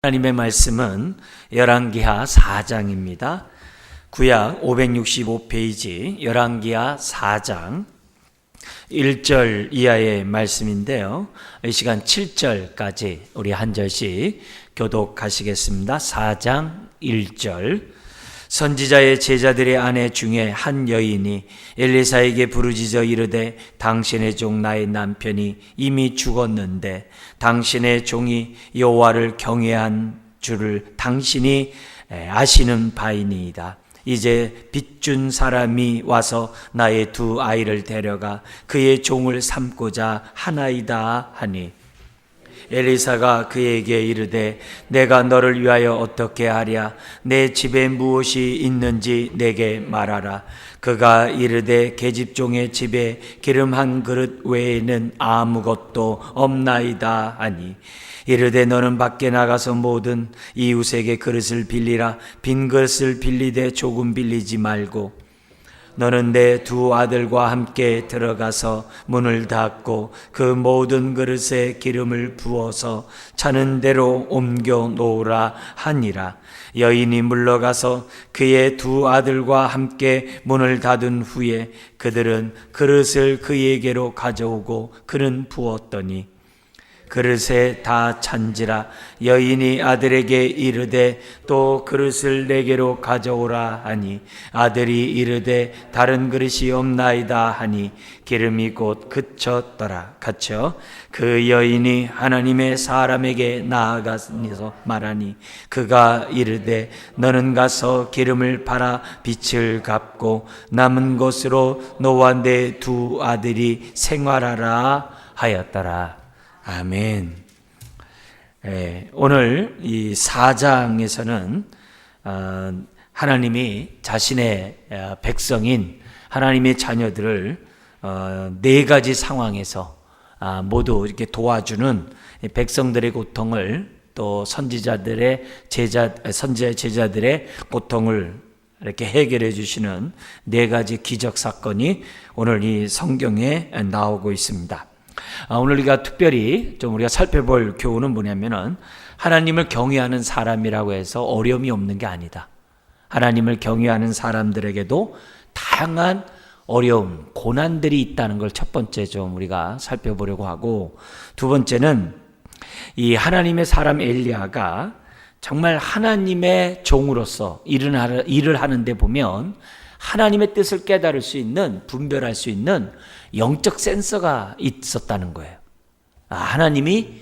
하나님의 말씀은 열왕기하 4장입니다. 구약 565페이지 열왕기하 4장 1절 이하의 말씀인데요. 이 시간 7절까지 우리 한 절씩 교독하시겠습니다. 4장 1절. 선지자의 제자들의 아내 중에 한 여인이 엘리사에게 부르짖어 이르되 당신의 종 나의 남편이 이미 죽었는데 당신의 종이 여호와를 경외한 줄을 당신이 아시는 바이니이다. 이제 빚준 사람이 와서 나의 두 아이를 데려가 그의 종을 삼고자 하나이다 하니 엘리사가 그에게 이르되 내가 너를 위하여 어떻게 하랴? 내 집에 무엇이 있는지 내게 말하라. 그가 이르되 계집종의 집에 기름 한 그릇 외에는 아무것도 없나이다 하니 이르되 너는 밖에 나가서 모든 이웃에게 그릇을 빌리라. 빈 그릇을 빌리되 조금 빌리지 말고 너는 내 두 아들과 함께 들어가서 문을 닫고 그 모든 그릇에 기름을 부어서 차는 대로 옮겨 놓으라 하니라. 여인이 물러가서 그의 두 아들과 함께 문을 닫은 후에 그들은 그릇을 그에게로 가져오고 그는 부었더니 그릇에 다 찬지라. 여인이 아들에게 이르되 또 그릇을 내게로 가져오라 하니 아들이 이르되 다른 그릇이 없나이다 하니 기름이 곧 그쳤더라. 그쵸? 그 여인이 하나님의 사람에게 나아가서 말하니 그가 이르되 너는 가서 기름을 팔아 빚을 갚고 남은 것으로 너와 내 두 아들이 생활하라 하였더라. 아멘. 오늘 이 4장에서는 하나님이 자신의 백성인 하나님의 자녀들을 네 가지 상황에서 모두 이렇게 도와주는 백성들의 고통을 또 선지자의 제자들의 고통을 이렇게 해결해 주시는 네 가지 기적 사건이 오늘 이 성경에 나오고 있습니다. 오늘 우리가 특별히 우리가 살펴볼 교훈은 뭐냐면은 하나님을 경외하는 사람이라고 해서 어려움이 없는 게 아니다. 하나님을 경외하는 사람들에게도 다양한 어려움, 고난들이 있다는 걸 첫 번째 좀 우리가 살펴보려고 하고, 두 번째는 이 하나님의 사람 엘리야가 정말 하나님의 종으로서 일을 하는데 보면 하나님의 뜻을 깨달을 수 있는, 분별할 수 있는 영적 센서가 있었다는 거예요. 하나님이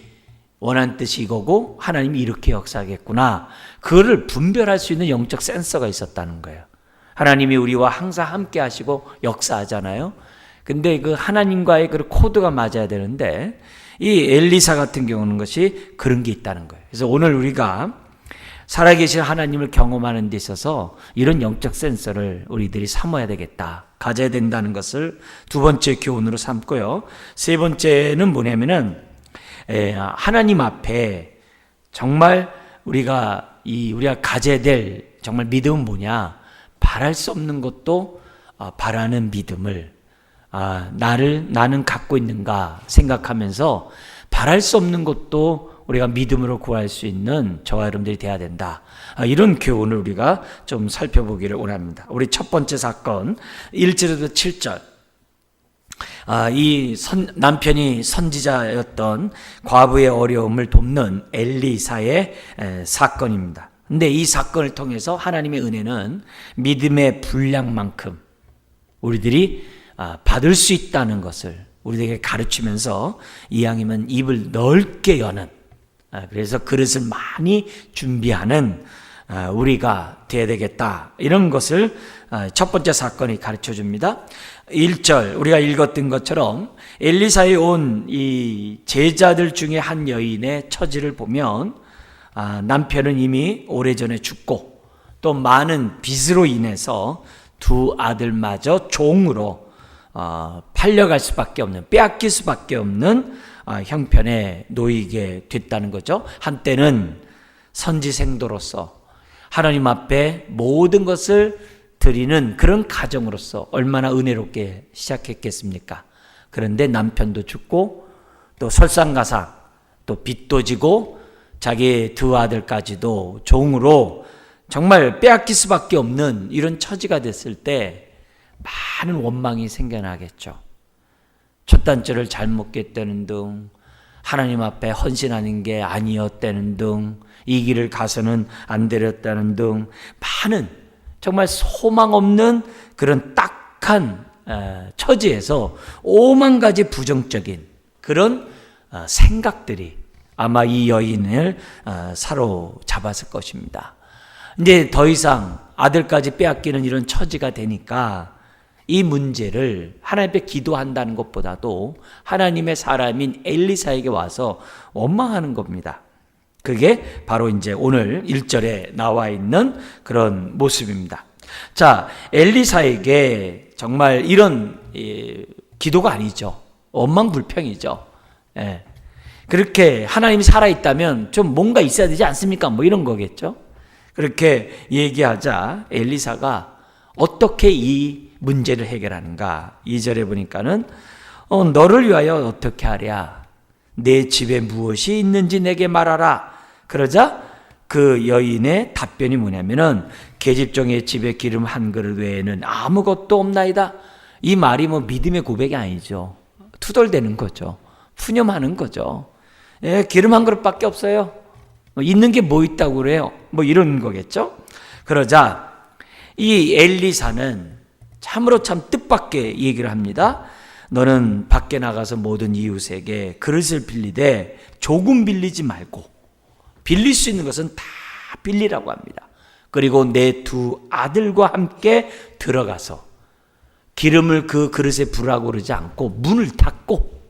원하는 뜻이 이거고 하나님이 이렇게 역사하겠구나. 그거를 분별할 수 있는 영적 센서가 있었다는 거예요. 하나님이 우리와 항상 함께 하시고 역사하잖아요. 근데 그 하나님과의 그 코드가 맞아야 되는데 이 엘리사 같은 경우는 것이 그런 게 있다는 거예요. 그래서 오늘 우리가 살아계신 하나님을 경험하는 데 있어서 이런 영적 센서를 우리들이 삼아야 되겠다, 가져야 된다는 것을 두 번째 교훈으로 삼고요. 세 번째는 뭐냐면은 하나님 앞에 정말 우리가 가져야 될 정말 믿음은 뭐냐? 바랄 수 없는 것도 바라는 믿음을 나는 갖고 있는가 생각하면서 바랄 수 없는 것도 우리가 믿음으로 구할 수 있는 저와 여러분들이 돼야 된다. 이런 교훈을 우리가 좀 살펴보기를 원합니다. 우리 첫 번째 사건 1절에서 7절. 남편이 선지자였던 과부의 어려움을 돕는 엘리사의 사건입니다. 근데 이 사건을 통해서 하나님의 은혜는 믿음의 분량만큼 우리들이 받을 수 있다는 것을 우리에게 가르치면서 이왕이면 입을 넓게 여는, 그래서 그릇을 많이 준비하는 우리가 되어야 되겠다. 이런 것을 첫 번째 사건이 가르쳐 줍니다. 1절 우리가 읽었던 것처럼 엘리사에 온 이 제자들 중에 한 여인의 처지를 보면 남편은 이미 오래전에 죽고 또 많은 빚으로 인해서 두 아들마저 종으로 팔려갈 수밖에 없는, 빼앗길 수밖에 없는 형편에 놓이게 됐다는 거죠. 한때는 선지생도로서 하나님 앞에 모든 것을 드리는 그런 가정으로서 얼마나 은혜롭게 시작했겠습니까? 그런데 남편도 죽고 또 설상가상 또 빚도 지고 자기 두 아들까지도 종으로 정말 빼앗길 수밖에 없는 이런 처지가 됐을 때 많은 원망이 생겨나겠죠. 첫 단추를 잘못 깼다는 등, 하나님 앞에 헌신하는 게 아니었다는 등, 이 길을 가서는 안 되렸다는 등 많은 정말 소망 없는 그런 딱한 처지에서 오만 가지 부정적인 그런 생각들이 아마 이 여인을 사로잡았을 것입니다. 이제 더 이상 아들까지 빼앗기는 이런 처지가 되니까 이 문제를 하나님 앞에 기도한다는 것보다도 하나님의 사람인 엘리사에게 와서 원망하는 겁니다. 그게 바로 이제 오늘 1절에 나와 있는 그런 모습입니다. 자, 엘리사에게 정말 이런 기도가 아니죠. 원망불평이죠. 예. 그렇게 하나님이 살아있다면 좀 뭔가 있어야 되지 않습니까? 뭐 이런 거겠죠. 그렇게 얘기하자 엘리사가 어떻게 이 문제를 해결하는가? 2절에 보니까는 너를 위하여 어떻게 하랴? 내 집에 무엇이 있는지 내게 말하라. 그러자 그 여인의 답변이 뭐냐면은 계집종의 집에 기름 한 그릇 외에는 아무것도 없나이다. 이 말이 뭐 믿음의 고백이 아니죠. 투덜대는 거죠. 푸념하는 거죠. 예, 기름 한 그릇밖에 없어요. 있는 게 뭐 있다고 그래요? 뭐 이런 거겠죠. 그러자 이 엘리사는 참으로 참 뜻밖의 얘기를 합니다. 너는 밖에 나가서 모든 이웃에게 그릇을 빌리되 조금 빌리지 말고, 빌릴 수 있는 것은 다 빌리라고 합니다. 그리고 내 두 아들과 함께 들어가서 기름을 그 그릇에 부으라고 그러지 않고 문을 닫고,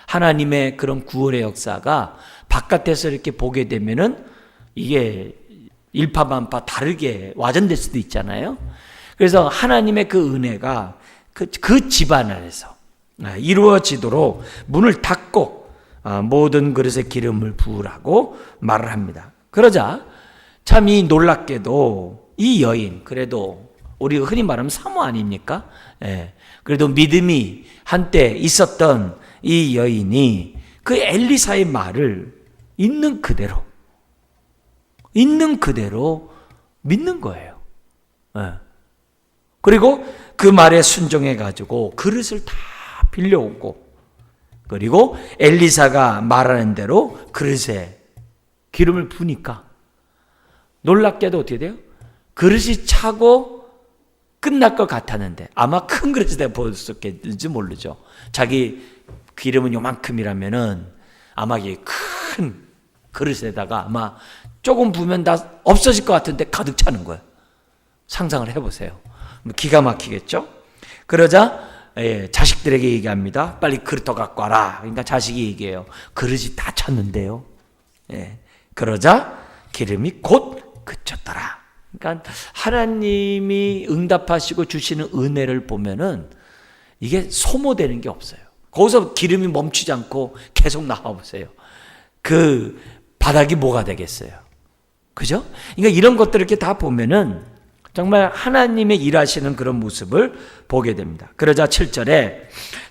하나님의 그런 구원의 역사가 바깥에서 이렇게 보게 되면은 이게 일파만파 다르게 와전될 수도 있잖아요. 그래서 하나님의 그 은혜가 그 집안 안에서 이루어지도록 문을 닫고 모든 그릇에 기름을 부으라고 말을 합니다. 그러자 참 이 놀랍게도 이 여인, 그래도 우리가 흔히 말하면 사모 아닙니까? 예. 그래도 믿음이 한때 있었던 이 여인이 그 엘리사의 말을 있는 그대로 믿는 거예요. 예. 그리고 그 말에 순종해 가지고 그릇을 다 빌려오고, 그리고 엘리사가 말하는 대로 그릇에 기름을 부으니까 놀랍게도 어떻게 돼요? 그릇이 차고 끝날 것 같았는데, 아마 큰 그릇에다 부었었겠는지 모르죠. 자기 기름은 요만큼이라면은 아마 이게 큰 그릇에다가 아마 조금 부으면 다 없어질 것 같은데 가득 차는 거예요. 상상을 해보세요. 기가 막히겠죠? 그러자 자식들에게 얘기합니다. 빨리 그릇 더 갖고 와라. 그러니까 자식이 얘기해요. 그릇이 다 찼는데요. 그러자 기름이 곧 그쳤더라. 그러니까 하나님이 응답하시고 주시는 은혜를 보면은 이게 소모되는 게 없어요. 거기서 기름이 멈추지 않고 계속 나와보세요. 그 바닥이 뭐가 되겠어요? 그죠? 그러니까 이런 것들을 이렇게 다 보면은 정말 하나님의 일하시는 그런 모습을 보게 됩니다. 그러자 7절에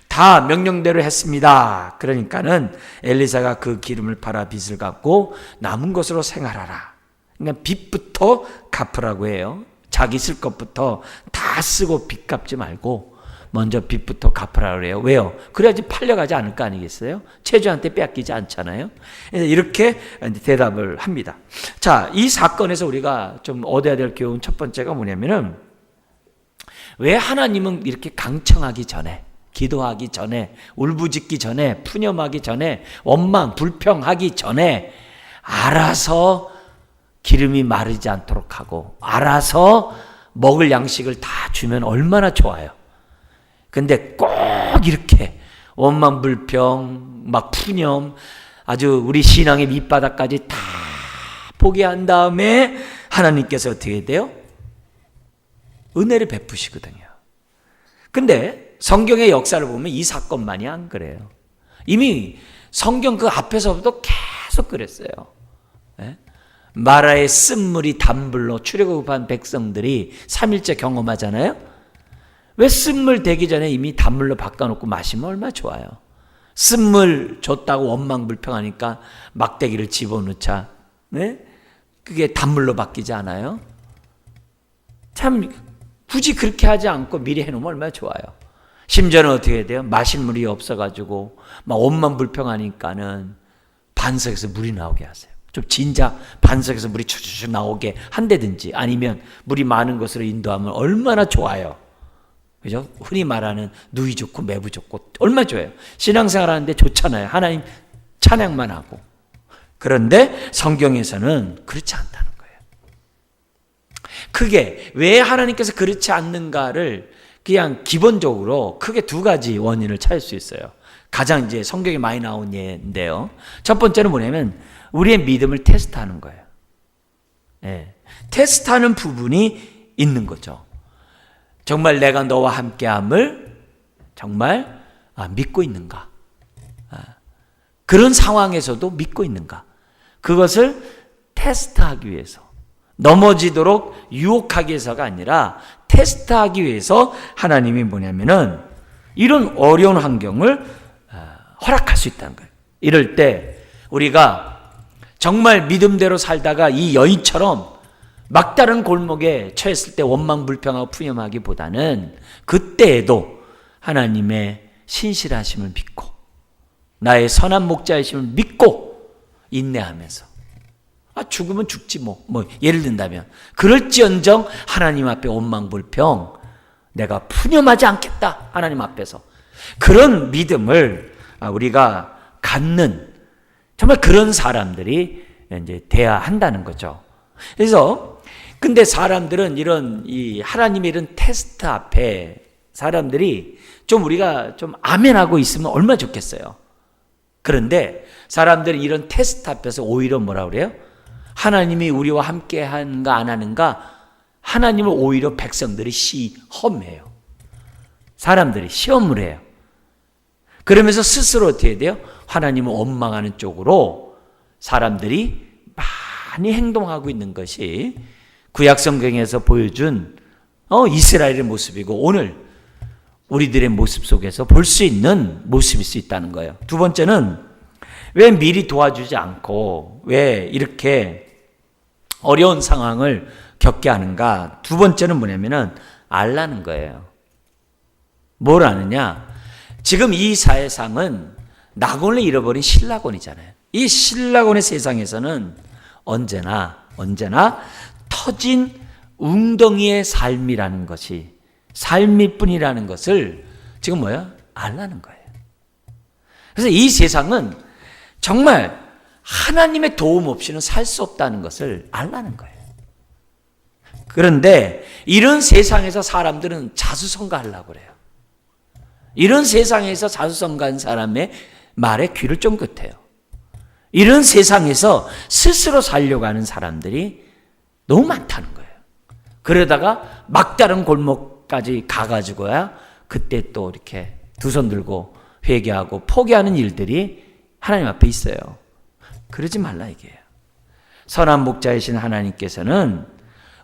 다 명령대로 했습니다. 그러니까는 엘리사가 그 기름을 팔아 빚을 갚고 남은 것으로 생활하라. 그러니까 빚부터 갚으라고 해요. 자기 쓸 것부터 다 쓰고 빚 갚지 말고 먼저 빚부터 갚으라고 그래요. 왜요? 그래야지 팔려가지 않을 거 아니겠어요? 체주한테 빼앗기지 않잖아요. 그래서 이렇게 대답을 합니다. 자, 이 사건에서 우리가 좀 얻어야 될 교훈 첫 번째가 뭐냐면은, 왜 하나님은 이렇게 강청하기 전에, 기도하기 전에, 울부짖기 전에, 푸념하기 전에, 원망, 불평하기 전에 알아서 기름이 마르지 않도록 하고 알아서 먹을 양식을 다 주면 얼마나 좋아요. 근데 꼭 이렇게 원망, 불평, 막 푸념, 아주 우리 신앙의 밑바닥까지 다 보게 한 다음에 하나님께서 어떻게 돼요? 은혜를 베푸시거든요. 근데 성경의 역사를 보면 이 사건만이 안 그래요. 이미 성경 그 앞에서부터 계속 그랬어요. 마라의 쓴물이 단불로 출애굽한 백성들이 3일째 경험하잖아요. 왜 쓴물 되기 전에 이미 단물로 바꿔놓고 마시면 얼마나 좋아요. 쓴물 줬다고 원망불평하니까 막대기를 집어넣자 네? 그게 단물로 바뀌지 않아요? 참 굳이 그렇게 하지 않고 미리 해놓으면 얼마나 좋아요. 심지어는 어떻게 해야 돼요? 마실 물이 없어가지고 막 옷만 불평하니까는 반석에서 물이 나오게 하세요. 좀 진작 반석에서 물이 추추추 나오게 한다든지, 아니면 물이 많은 곳으로 인도하면 얼마나 좋아요. 그죠? 흔히 말하는 누이 좋고 매부 좋고 얼마나 좋아요. 신앙생활 하는데 좋잖아요. 하나님 찬양만 하고. 그런데 성경에서는 그렇지 않다는 거예요. 크게 왜 하나님께서 그렇지 않는가를 그냥 기본적으로 크게 두 가지 원인을 찾을 수 있어요. 가장 이제 성경에 많이 나온 예인데요. 첫 번째는 뭐냐면 우리의 믿음을 테스트하는 거예요. 예, 테스트하는 부분이 있는 거죠. 정말 내가 너와 함께함을 정말 믿고 있는가? 그런 상황에서도 믿고 있는가? 그것을 테스트하기 위해서, 넘어지도록 유혹하기 위해서가 아니라 테스트하기 위해서 하나님이 뭐냐면은 이런 어려운 환경을 허락할 수 있다는 거예요. 이럴 때 우리가 정말 믿음대로 살다가 이 여인처럼 막다른 골목에 처했을 때 원망불평하고 푸념하기보다는 그때에도 하나님의 신실하심을 믿고 나의 선한 목자이심을 믿고 인내하면서 죽으면 죽지 뭐 예를 든다면 그럴지언정 하나님 앞에 원망불평 내가 푸념하지 않겠다. 하나님 앞에서 그런 믿음을 우리가 갖는 정말 그런 사람들이 이제 돼야 한다는 거죠. 그래서 근데 사람들은 이 하나님의 이런 테스트 앞에 사람들이 좀 우리가 좀 아멘하고 있으면 얼마나 좋겠어요. 그런데 사람들은 이런 테스트 앞에서 오히려 뭐라 그래요? 하나님이 우리와 함께 하는가 안 하는가 하나님을 오히려 백성들이 시험해요. 사람들이 시험을 해요. 그러면서 스스로 어떻게 해야 돼요? 하나님을 원망하는 쪽으로 사람들이 많이 행동하고 있는 것이 구약 성경에서 보여준 이스라엘의 모습이고 오늘 우리들의 모습 속에서 볼 수 있는 모습일 수 있다는 거예요. 두 번째는 왜 미리 도와주지 않고 왜 이렇게 어려운 상황을 겪게 하는가? 두 번째는 뭐냐면은 알라는 거예요. 뭘 아느냐? 지금 이 사회상은 낙원을 잃어버린 신라곤이잖아요. 이 신라곤의 세상에서는 언제나 터진 웅덩이의 삶이라는 것이 삶일 뿐이라는 것을 지금 알라는 거예요. 그래서 이 세상은 정말 하나님의 도움 없이는 살 수 없다는 것을 알라는 거예요. 그런데 이런 세상에서 사람들은 자수성가하려고 그래요. 이런 세상에서 자수성가한 사람의 말에 귀를 쫑긋해요. 이런 세상에서 스스로 살려고 하는 사람들이 너무 많다는 거예요. 그러다가 막다른 골목까지 가가지고야 그때 또 이렇게 두 손 들고 회개하고 포기하는 일들이 하나님 앞에 있어요. 그러지 말라 이게요. 선한 목자이신 하나님께서는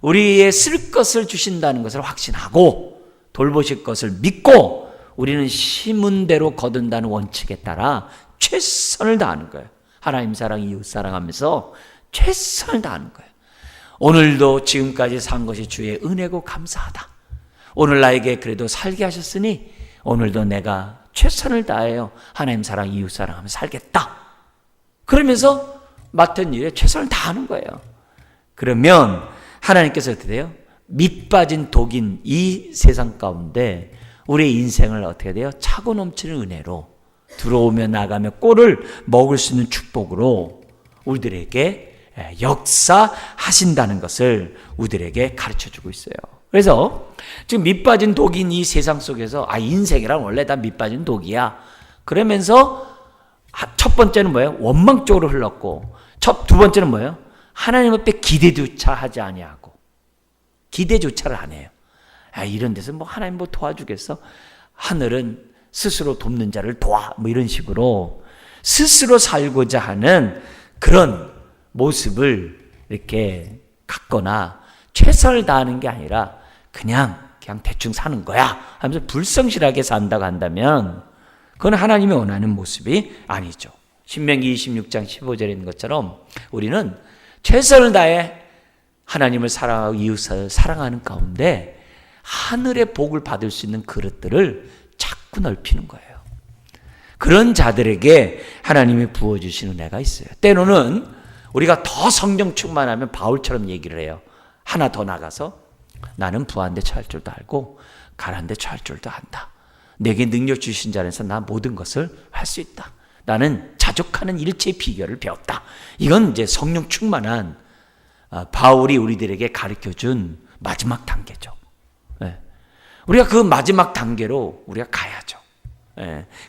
우리의 쓸 것을 주신다는 것을 확신하고 돌보실 것을 믿고 우리는 심은 대로 거둔다는 원칙에 따라 최선을 다하는 거예요. 하나님 사랑, 이웃 사랑하면서 최선을 다하는 거예요. 오늘도 지금까지 산 것이 주의 은혜고 감사하다. 오늘 나에게 그래도 살게 하셨으니 오늘도 내가 최선을 다해요. 하나님 사랑, 이웃 사랑하면서 살겠다. 그러면서 맡은 일에 최선을 다하는 거예요. 그러면 하나님께서 어떻게 돼요? 밑 빠진 독인 이 세상 가운데 우리의 인생을 어떻게 돼요? 차고 넘치는 은혜로 들어오며 나가며 꼴을 먹을 수 있는 축복으로 우리들에게 역사하신다는 것을 우리들에게 가르쳐주고 있어요. 그래서 지금 밑 빠진 독인 이 세상 속에서 인생이란 원래 다 밑 빠진 독이야. 그러면서 첫 번째는 뭐예요? 원망 쪽으로 흘렀고 두 번째는 뭐예요? 하나님 앞에 기대조차 하지 아니하고 기대조차를 안 해요. 이런 데서 하나님 도와주겠어? 하늘은 스스로 돕는 자를 도와 이런 식으로 스스로 살고자 하는 그런 모습을 이렇게 갖거나 최선을 다하는 게 아니라 그냥 대충 사는 거야 하면서 불성실하게 산다고 한다면 그건 하나님이 원하는 모습이 아니죠. 신명기 26장 15절에 있는 것처럼 우리는 최선을 다해 하나님을 사랑하고 이웃을 사랑하는 가운데 하늘의 복을 받을 수 있는 그릇들을 자꾸 넓히는 거예요. 그런 자들에게 하나님이 부어주시는 은혜가 있어요. 때로는 우리가 더 성령 충만하면 바울처럼 얘기를 해요. 하나 더 나가서 나는 부한 데 처할 줄도 알고 가난 데 처할 줄도 안다. 내게 능력 주신 자에서 나 모든 것을 할 수 있다. 나는 자족하는 일체의 비결을 배웠다. 이건 이제 성령 충만한 바울이 우리들에게 가르쳐준 마지막 단계죠. 우리가 그 마지막 단계로 우리가 가야죠.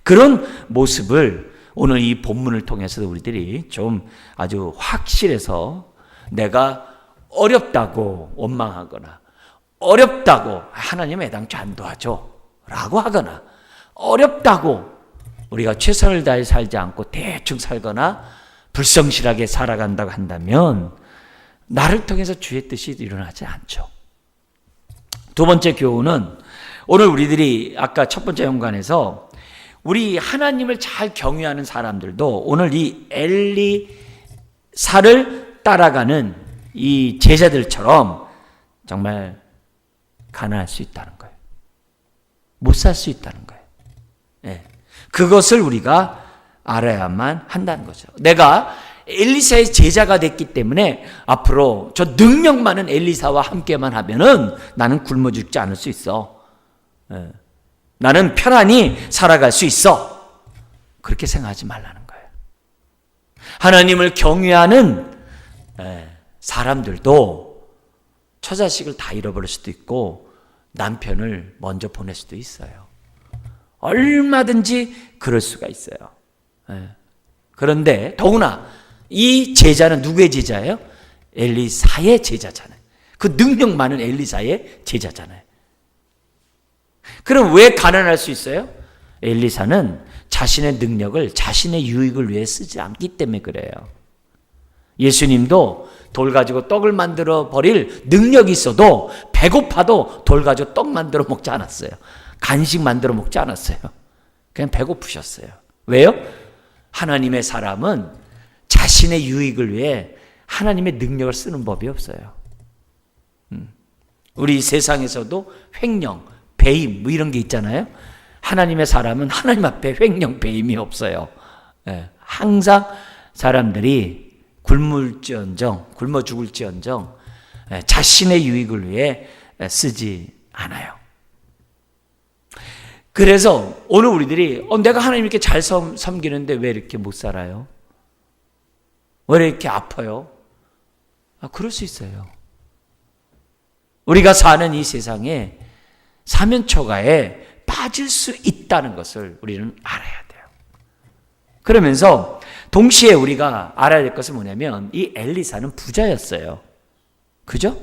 그런 모습을 오늘 이 본문을 통해서 우리들이 좀 아주 확실해서 내가 어렵다고 원망하거나 어렵다고 하나님 애당초 안 도와줘 라고 하거나 어렵다고 우리가 최선을 다해 살지 않고 대충 살거나 불성실하게 살아간다고 한다면 나를 통해서 주의 뜻이 일어나지 않죠. 두 번째 교훈은 오늘 우리들이 아까 첫 번째 연관에서 우리 하나님을 잘 경외하는 사람들도 오늘 이 엘리사를 따라가는 이 제자들처럼 정말 가난할 수 있다는 거예요. 못 살 수 있다는 거예요. 그것을 우리가 알아야만 한다는 거죠. 내가 엘리사의 제자가 됐기 때문에 앞으로 저 능력 많은 엘리사와 함께만 하면은 나는 굶어 죽지 않을 수 있어. 나는 편안히 살아갈 수 있어. 그렇게 생각하지 말라는 거예요. 하나님을 경외하는 사람들도 처자식을 다 잃어버릴 수도 있고 남편을 먼저 보낼 수도 있어요. 얼마든지 그럴 수가 있어요. 그런데 더구나 이 제자는 누구의 제자예요? 엘리사의 제자잖아요. 그 능력 많은 엘리사의 제자잖아요. 그럼 왜 가난할 수 있어요? 엘리사는 자신의 능력을 자신의 유익을 위해 쓰지 않기 때문에 그래요. 예수님도 돌 가지고 떡을 만들어 버릴 능력이 있어도 배고파도 돌 가지고 떡 만들어 먹지 않았어요. 간식 만들어 먹지 않았어요. 그냥 배고프셨어요. 왜요? 하나님의 사람은 자신의 유익을 위해 하나님의 능력을 쓰는 법이 없어요. 우리 세상에서도 횡령, 배임 뭐 이런 게 있잖아요. 하나님의 사람은 하나님 앞에 횡령, 배임이 없어요. 항상 사람들이 굶어 죽을지언정 자신의 유익을 위해 쓰지 않아요. 그래서 오늘 우리들이 내가 하나님 이렇게 잘 섬기는데 왜 이렇게 못 살아요? 왜 이렇게 아파요? 그럴 수 있어요. 우리가 사는 이 세상에 사면초가에 빠질 수 있다는 것을 우리는 알아야 돼요. 그러면서 동시에 우리가 알아야 될 것은 뭐냐면 이 엘리사는 부자였어요. 그죠?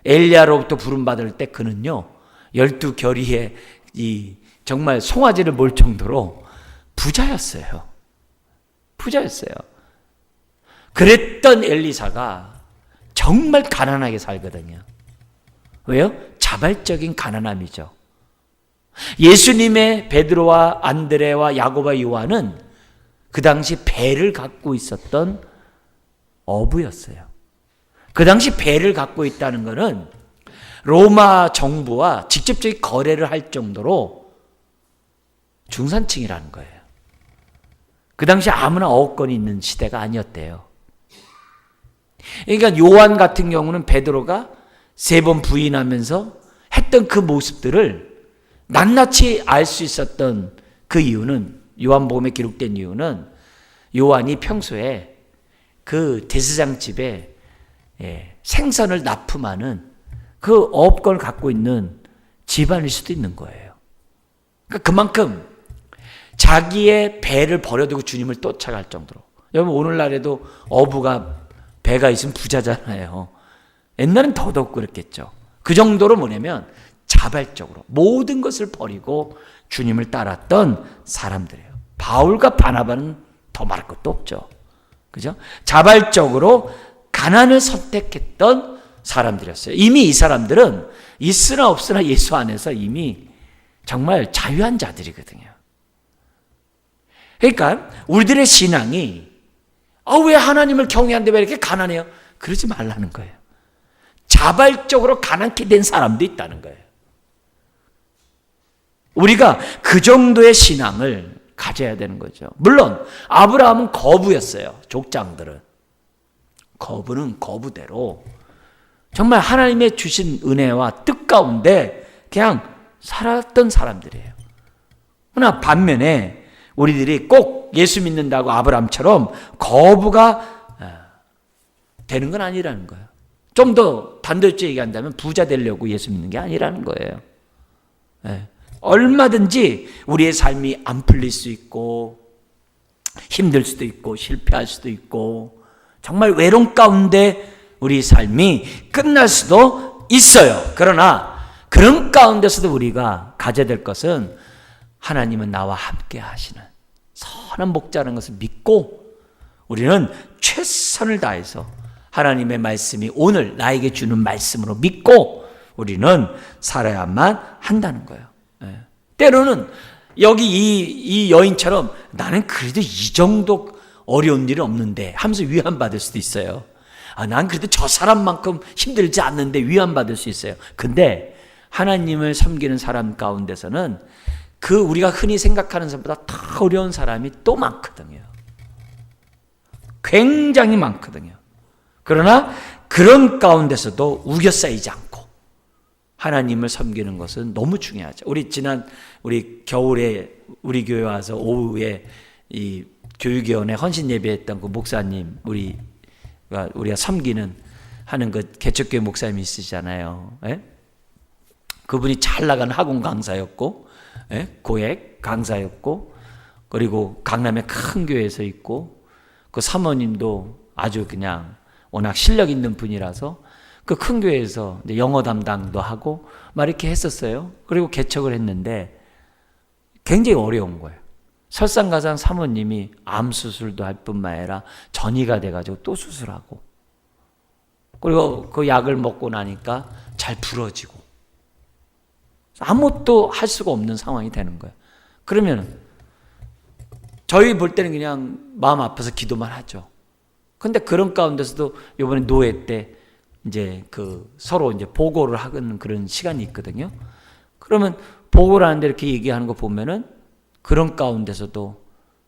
엘리야로부터 부름받을 때 그는요 12결의에 이 정말 송아지를 몰 정도로 부자였어요. 부자였어요. 그랬던 엘리사가 정말 가난하게 살거든요. 왜요? 자발적인 가난함이죠. 예수님의 베드로와 안드레와 야고보와 요한은 그 당시 배를 갖고 있었던 어부였어요. 그 당시 배를 갖고 있다는 것은 로마 정부와 직접적인 거래를 할 정도로 중산층이라는 거예요. 그 당시 아무나 어업권이 있는 시대가 아니었대요. 그러니까 요한 같은 경우는 베드로가 3번 부인하면서 했던 그 모습들을 낱낱이 알 수 있었던 그 이유는 요한복음에 기록된 이유는 요한이 평소에 그 대제사장 집에 생선을 납품하는 그 어업권을 갖고 있는 집안일 수도 있는 거예요. 그러니까 그만큼 자기의 배를 버려두고 주님을 쫓아갈 정도로. 여러분 오늘날에도 어부가 배가 있으면 부자잖아요. 옛날엔 더더욱 그랬겠죠. 그 정도로 뭐냐면 자발적으로 모든 것을 버리고 주님을 따랐던 사람들이에요. 바울과 바나바는 더 말할 것도 없죠. 그죠? 자발적으로 가난을 선택했던 사람들이었어요. 이미 이 사람들은 있으나 없으나 예수 안에서 이미 정말 자유한 자들이거든요. 그러니까 우리들의 신앙이 왜 하나님을 경외하는데 왜 이렇게 가난해요? 그러지 말라는 거예요. 자발적으로 가난케 된 사람도 있다는 거예요. 우리가 그 정도의 신앙을 가져야 되는 거죠. 물론 아브라함은 거부였어요. 족장들은. 거부는 거부대로 정말 하나님의 주신 은혜와 뜻 가운데 그냥 살았던 사람들이에요. 그러나 반면에 우리들이 꼭 예수 믿는다고 아브라함처럼 거부가 되는 건 아니라는 거예요. 좀 더 단도직입 얘기한다면 부자 되려고 예수 믿는 게 아니라는 거예요. 얼마든지 우리의 삶이 안 풀릴 수 있고 힘들 수도 있고 실패할 수도 있고 정말 외로움 가운데 우리 삶이 끝날 수도 있어요. 그러나 그런 가운데서도 우리가 가져야 될 것은 하나님은 나와 함께 하시는 선한 목자라는 것을 믿고 우리는 최선을 다해서 하나님의 말씀이 오늘 나에게 주는 말씀으로 믿고 우리는 살아야만 한다는 거예요. 때로는 여기 이 여인처럼 나는 그래도 이 정도 어려운 일은 없는데 하면서 위안받을 수도 있어요. 난 그래도 저 사람만큼 힘들지 않는데 위안받을 수 있어요. 근데 하나님을 섬기는 사람 가운데서는 그 우리가 흔히 생각하는 사람보다 더 어려운 사람이 또 많거든요. 굉장히 많거든요. 그러나 그런 가운데서도 우겨싸이지 않고 하나님을 섬기는 것은 너무 중요하죠. 우리 겨울에 우리 교회 와서 오후에 이 교육위원회 헌신 예배했던 그 목사님 우리가 섬기는 하는 그 개척교회 목사님이 있으시잖아요. 예? 그분이 잘 나가는 학원 강사였고 고액 강사였고 그리고 강남의 큰 교회에서 있고 그 사모님도 아주 그냥 워낙 실력 있는 분이라서 그 큰 교회에서 영어 담당도 하고 막 이렇게 했었어요. 그리고 개척을 했는데 굉장히 어려운 거예요. 설상가상 사모님이 암 수술도 할 뿐만 아니라 전이가 돼가지고 또 수술하고 그리고 그 약을 먹고 나니까 잘 부러지고 아무것도 할 수가 없는 상황이 되는 거예요. 그러면 저희 볼 때는 그냥 마음 아파서 기도만 하죠. 근데 그런 가운데서도 이번에 노회 때 이제 서로 이제 보고를 하는 그런 시간이 있거든요. 그러면 보고를 하는데 이렇게 얘기하는 거 보면은 그런 가운데서도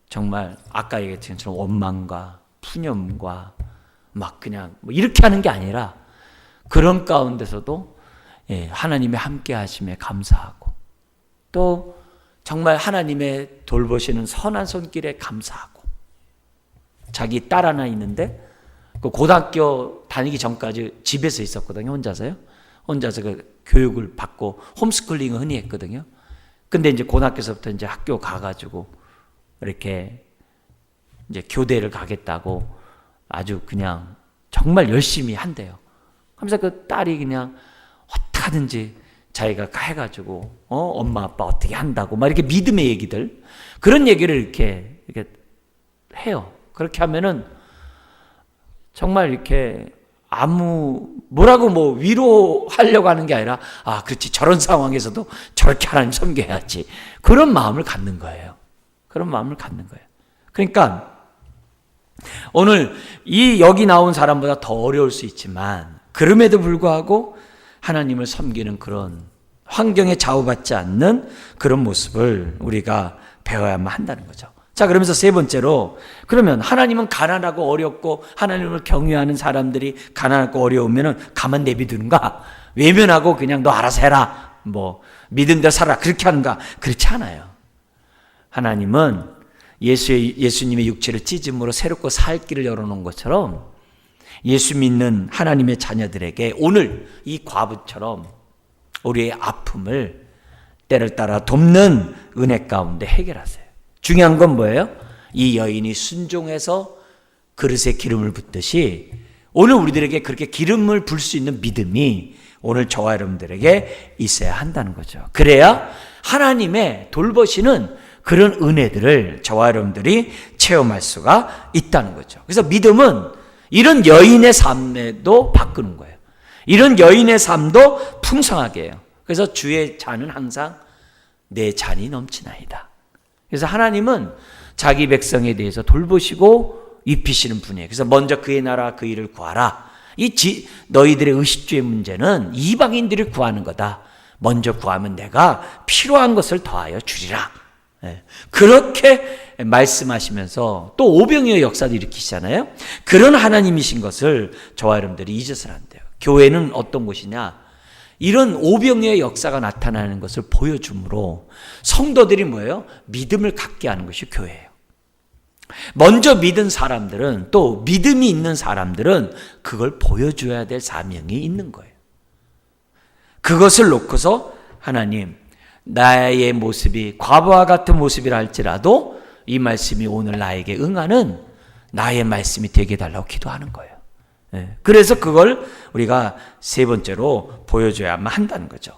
정말 아까 얘기했던 것처럼 원망과 푸념과 막 그냥 뭐 이렇게 하는 게 아니라 그런 가운데서도 하나님의 함께 하심에 감사하고 또 정말 하나님의 돌보시는 선한 손길에 감사하고 자기 딸 하나 있는데 그 고등학교 다니기 전까지 집에서 있었거든요. 혼자서 그 교육을 받고 홈스쿨링을 흔히 했거든요. 근데 이제 고등학교에서부터 이제 학교 가가지고 이렇게 이제 교대를 가겠다고 아주 그냥 정말 열심히 한대요. 하면서 그 딸이 그냥 어떡하든지 자기가 해가지고 엄마 아빠 어떻게 한다고 막 이렇게 믿음의 얘기들 그런 얘기를 이렇게 해요. 그렇게 하면은 정말 이렇게 뭐라고 뭐 위로하려고 하는 게 아니라 그렇지 저런 상황에서도 저렇게 하나님 섬겨야지 그런 마음을 갖는 거예요. 그런 마음을 갖는 거예요. 그러니까 오늘 여기 나온 사람보다 더 어려울 수 있지만 그럼에도 불구하고 하나님을 섬기는 그런 환경에 좌우받지 않는 그런 모습을 우리가 배워야만 한다는 거죠. 자, 그러면서 세 번째로 그러면 하나님은 가난하고 어렵고 하나님을 경외하는 사람들이 가난하고 어려우면 가만 내비두는가? 외면하고 그냥 너 알아서 해라. 뭐 믿은 대로 살아. 그렇게 하는가? 그렇지 않아요. 하나님은 예수님의 육체를 찢음으로 새롭고 살 길을 열어놓은 것처럼 예수 믿는 하나님의 자녀들에게 오늘 이 과부처럼 우리의 아픔을 때를 따라 돕는 은혜 가운데 해결하세요. 중요한 건 뭐예요? 이 여인이 순종해서 그릇에 기름을 붓듯이 오늘 우리들에게 그렇게 기름을 불 수 있는 믿음이 오늘 저와 여러분들에게 있어야 한다는 거죠. 그래야 하나님의 돌보시는 그런 은혜들을 저와 여러분들이 체험할 수가 있다는 거죠. 그래서 믿음은 이런 여인의 삶에도 바꾸는 거예요. 이런 여인의 삶도 풍성하게 해요. 그래서 주의 잔은 항상 내 잔이 넘치나이다. 그래서 하나님은 자기 백성에 대해서 돌보시고 입히시는 분이에요. 그래서 먼저 그의 나라 그 일을 구하라. 너희들의 의식주의 문제는 이방인들이 구하는 거다. 먼저 구하면 내가 필요한 것을 더하여 주리라. 그렇게 말씀하시면서 또 오병이어 역사도 일으키시잖아요. 그런 하나님이신 것을 저와 여러분들이 잊어서는 안 돼요. 교회는 어떤 곳이냐? 이런 오병이어 역사가 나타나는 것을 보여줌으로 성도들이 뭐예요? 믿음을 갖게 하는 것이 교회예요. 먼저 믿은 사람들은, 또 믿음이 있는 사람들은 그걸 보여줘야 될 사명이 있는 거예요. 그것을 놓고서 하나님, 나의 모습이 과거와 같은 모습이라 할지라도 이 말씀이 오늘 나에게 응하는 나의 말씀이 되게 해달라고 기도하는 거예요. 그래서 그걸 우리가 세 번째로 보여줘야만 한다는 거죠.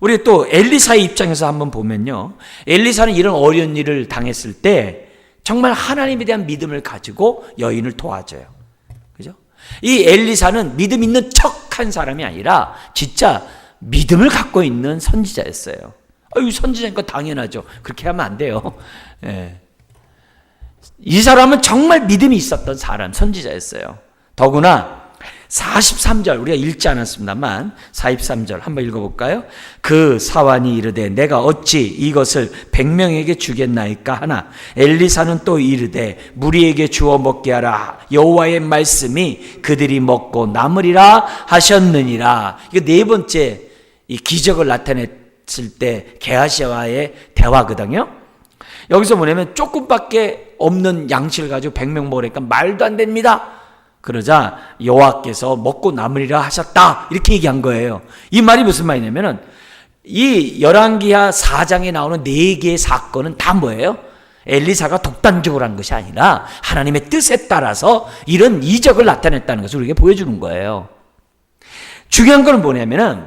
우리 또 엘리사의 입장에서 한번 보면요, 엘리사는 이런 어려운 일을 당했을 때 정말 하나님에 대한 믿음을 가지고 여인을 도와줘요. 그죠? 이 엘리사는 믿음 있는 척한 사람이 아니라 진짜 믿음을 갖고 있는 선지자였어요. 선지자니까 당연하죠. 그렇게 하면 안 돼요. 이 사람은 정말 믿음이 있었던 사람, 선지자였어요. 더구나 43절 우리가 읽지 않았습니다만 43절 한번 읽어볼까요? 그 사환이 이르되 내가 어찌 이것을 100명에게 주겠나이까 하나 엘리사는 또 이르되 무리에게 주어 먹게 하라. 여호와의 말씀이 그들이 먹고 남으리라 하셨느니라. 이거 네 번째 이 기적을 나타냈을 때 게하시와의 대화거든요. 여기서 뭐냐면 조금밖에 없는 양식을 가지고 100명 먹으니까 말도 안 됩니다. 그러자 여호와께서 먹고 남으리라 하셨다, 이렇게 얘기한 거예요. 이 말이 무슨 말이냐면은 이 열왕기하 4장에 나오는 4개의 사건은 다 뭐예요? 엘리사가 독단적으로 한 것이 아니라 하나님의 뜻에 따라서 이런 이적을 나타냈다는 것을 우리에게 보여주는 거예요. 중요한 건 뭐냐면은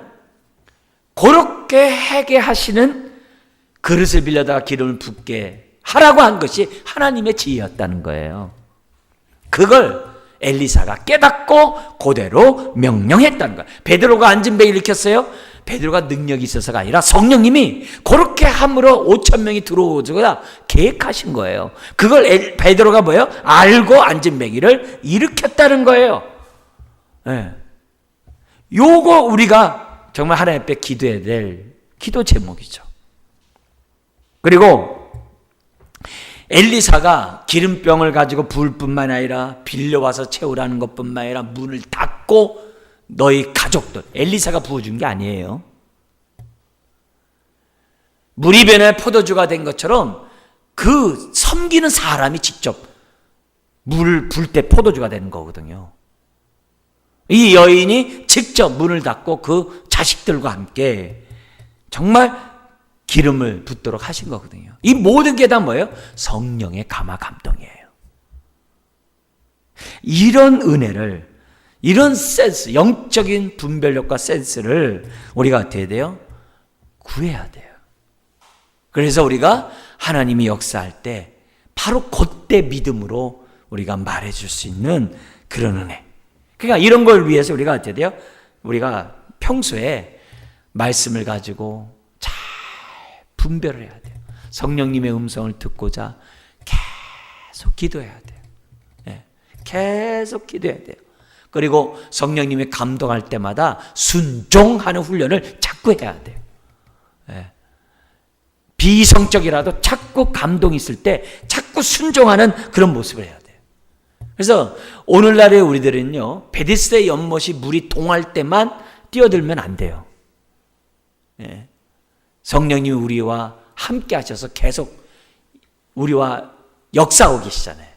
그렇게 하게 하시는 그릇을 빌려다가 기름을 붓게 하라고 한 것이 하나님의 지혜였다는 거예요. 그걸 엘리사가 깨닫고 그대로 명령했다는 거예요. 베드로가 앉은 배 일으켰어요? 베드로가 능력이 있어서가 아니라 성령님이 그렇게 함으로 5,000명이 들어오고자 계획하신 거예요. 그걸 베드로가 뭐예요? 알고 앉은 배기를 일으켰다는 거예요. 요거 우리가 정말 하나님 앞에 기도해야 될 기도 제목이죠. 그리고 엘리사가 기름병을 가지고 부을 뿐만 아니라 빌려와서 채우라는 것뿐만 아니라 문을 닫고 너희 가족들, 엘리사가 부어준 게 아니에요. 물이 변해 포도주가 된 것처럼 그 섬기는 사람이 직접 물을 불 때 포도주가 되는 거거든요. 이 여인이 직접 문을 닫고 그 자식들과 함께 정말 기름을 붓도록 하신 거거든요. 이 모든 게 다 뭐예요? 성령의 감화 감동이에요. 이런 은혜를, 이런 센스, 영적인 분별력과 센스를 우리가 어떻게 해야 돼요? 구해야 돼요. 그래서 우리가 하나님이 역사할 때 바로 그때 믿음으로 우리가 말해줄 수 있는 그런 은혜. 그러니까 이런 걸 위해서 우리가 어떻게 돼요? 우리가 평소에 말씀을 가지고 분별을 해야 돼요. 성령님의 음성을 듣고자 계속 기도해야 돼요. 계속 기도해야 돼요. 그리고 성령님이 감동할 때마다 순종하는 훈련을 자꾸 해야 돼요. 비성적이라도 자꾸 감동이 있을 때 자꾸 순종하는 그런 모습을 해야 돼요. 그래서 오늘날의 우리들은요, 베데스다 연못이 물이 동할 때만 뛰어들면 안 돼요. 성령님이 우리와 함께 하셔서 계속 우리와 역사하고 계시잖아요.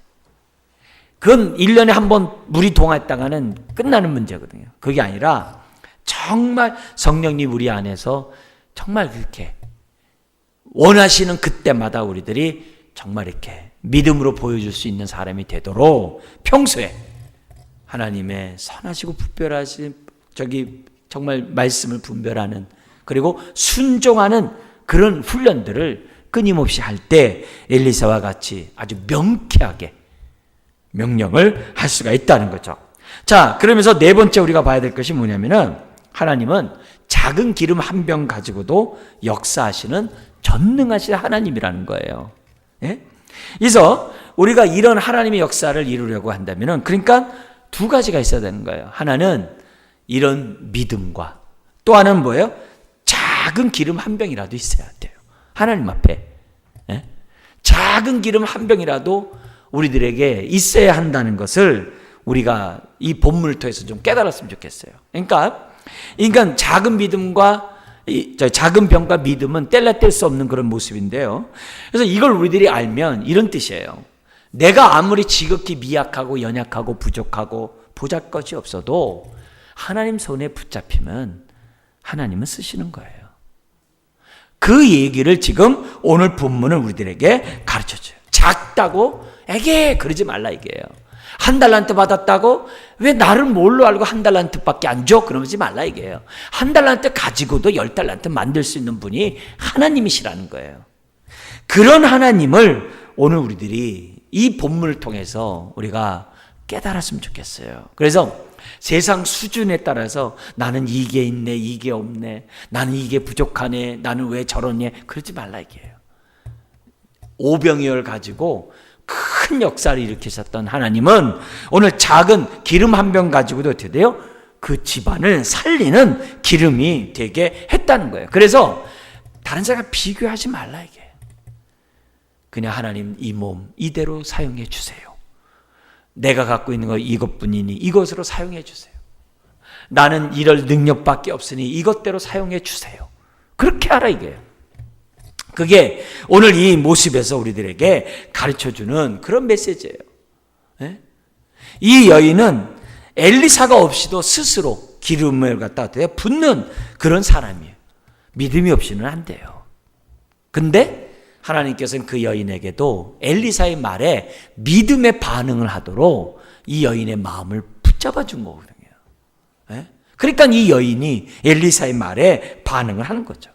그건 1년에 한 번 물이 동했다가는 끝나는 문제거든요. 그게 아니라 정말 성령님 우리 안에서 정말 그렇게 원하시는 그때마다 우리들이 정말 이렇게 믿음으로 보여줄 수 있는 사람이 되도록 평소에 하나님의 선하시고 분별하신 정말 말씀을 분별하는, 그리고 순종하는 그런 훈련들을 끊임없이 할 때 엘리사와 같이 아주 명쾌하게 명령을 할 수가 있다는 거죠. 자, 그러면서 네 번째 우리가 봐야 될 것이 뭐냐면은 하나님은 작은 기름 한 병 가지고도 역사하시는 전능하신 하나님이라는 거예요. 그래서 우리가 이런 하나님의 역사를 이루려고 한다면은, 그러니까 두 가지가 있어야 되는 거예요. 하나는 이런 믿음과 또 하나는 뭐예요? 작은 기름 한 병이라도 있어야 돼요. 하나님 앞에. 예? 작은 기름 한 병이라도 우리들에게 있어야 한다는 것을 우리가 이 본문을 통해서 좀 깨달았으면 좋겠어요. 그러니까 작은 믿음과 작은 병과 믿음은 뗄라 뗄 수 없는 그런 모습인데요. 그래서 이걸 우리들이 알면 이런 뜻이에요. 내가 아무리 지극히 미약하고 연약하고 부족하고 보잘것이 없어도 하나님 손에 붙잡히면 하나님은 쓰시는 거예요. 그 얘기를 지금 오늘 본문은 우리들에게 가르쳐줘요. 작다고 에게 그러지 말라 이게요. 한 달란트 받았다고 왜 나를 뭘로 알고 한 달란트밖에 안 줘? 그러지 말라 이게요. 한 달란트 가지고도 10달란트 만들 수 있는 분이 하나님이시라는 거예요. 그런 하나님을 오늘 우리들이 이 본문을 통해서 우리가 깨달았으면 좋겠어요. 그래서 세상 수준에 따라서 나는 이게 있네, 이게 없네, 나는 이게 부족하네, 나는 왜 저러냐, 그러지 말라 이게요. 오병이어를 가지고 큰 역사를 일으키셨던 하나님은 오늘 작은 기름 한 병 가지고도 어떻게 돼요? 그 집안을 살리는 기름이 되게 했다는 거예요. 그래서 다른 사람 비교하지 말라 이게. 그냥 하나님 이 몸 이대로 사용해 주세요. 내가 갖고 있는 거 이것뿐이니 이것으로 사용해 주세요. 나는 이럴 능력밖에 없으니 이것대로 사용해 주세요. 그렇게 하라 이게요. 그게 오늘 이 모습에서 우리들에게 가르쳐주는 그런 메시지예요. 네? 이 여인은 엘리사가 없이도 스스로 기름을 갖다 붓는 그런 사람이에요. 믿음이 없이는 안 돼요. 근데 하나님께서는 그 여인에게도 엘리사의 말에 믿음의 반응을 하도록 이 여인의 마음을 붙잡아 준 거거든요. 네? 그러니까 이 여인이 엘리사의 말에 반응을 하는 거죠.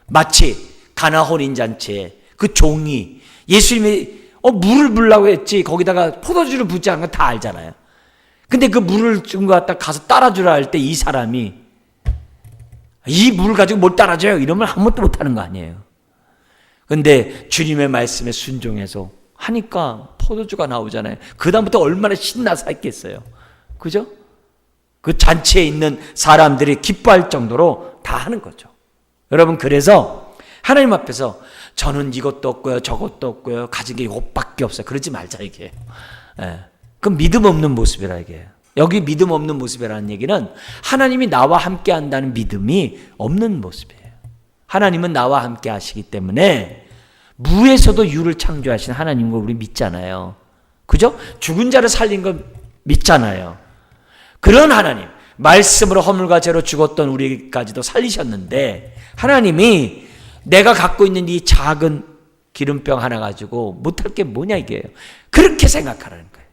마치 가나 혼인잔치에 그 종이 예수님이 물을 부으려고 했지 거기다가 포도주를 붓지 않은 건 다 알잖아요. 근데 그 물을 준 거 갖다 가서 따라주라 할 때 이 사람이 이 물을 가지고 뭘 따라줘요? 이러면 아무것도 못하는 거 아니에요. 근데 주님의 말씀에 순종해서 하니까 포도주가 나오잖아요. 그 다음부터 얼마나 신나서 했겠어요. 그죠? 그 잔치에 있는 사람들이 기뻐할 정도로 다 하는 거죠. 여러분 그래서 하나님 앞에서 저는 이것도 없고요 저것도 없고요 가진 게 이것밖에 없어요 그러지 말자 이게. 그 믿음 없는 모습이라 이게. 여기 믿음 없는 모습이라는 얘기는 하나님이 나와 함께 한다는 믿음이 없는 모습이에요. 하나님은 나와 함께 하시기 때문에 무에서도 유를 창조하신 하나님을 우리 믿잖아요. 그죠? 죽은 자를 살린 걸 믿잖아요. 그런 하나님, 말씀으로 허물과 죄로 죽었던 우리까지도 살리셨는데 하나님이 내가 갖고 있는 이 작은 기름병 하나 가지고 못할 게 뭐냐 이게요. 그렇게 생각하라는 거예요.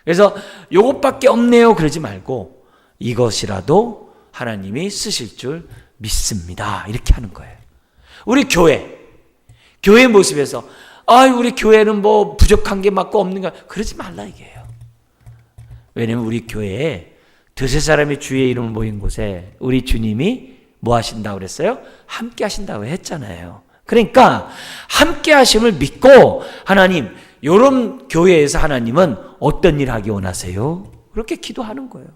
그래서 요것밖에 없네요 그러지 말고 이것이라도 하나님이 쓰실 줄 믿습니다 이렇게 하는 거예요. 우리 교회 모습에서 우리 교회는 뭐 부족한 게 맞고 없는 거 그러지 말라 이게요. 왜냐면 우리 교회에 두세 사람이 주의 이름을 모인 곳에 우리 주님이 뭐 하신다고 그랬어요? 함께 하신다고 했잖아요. 그러니까 함께 하심을 믿고 하나님 이런 교회에서 하나님은 어떤 일 하기 원하세요? 그렇게 기도하는 거예요.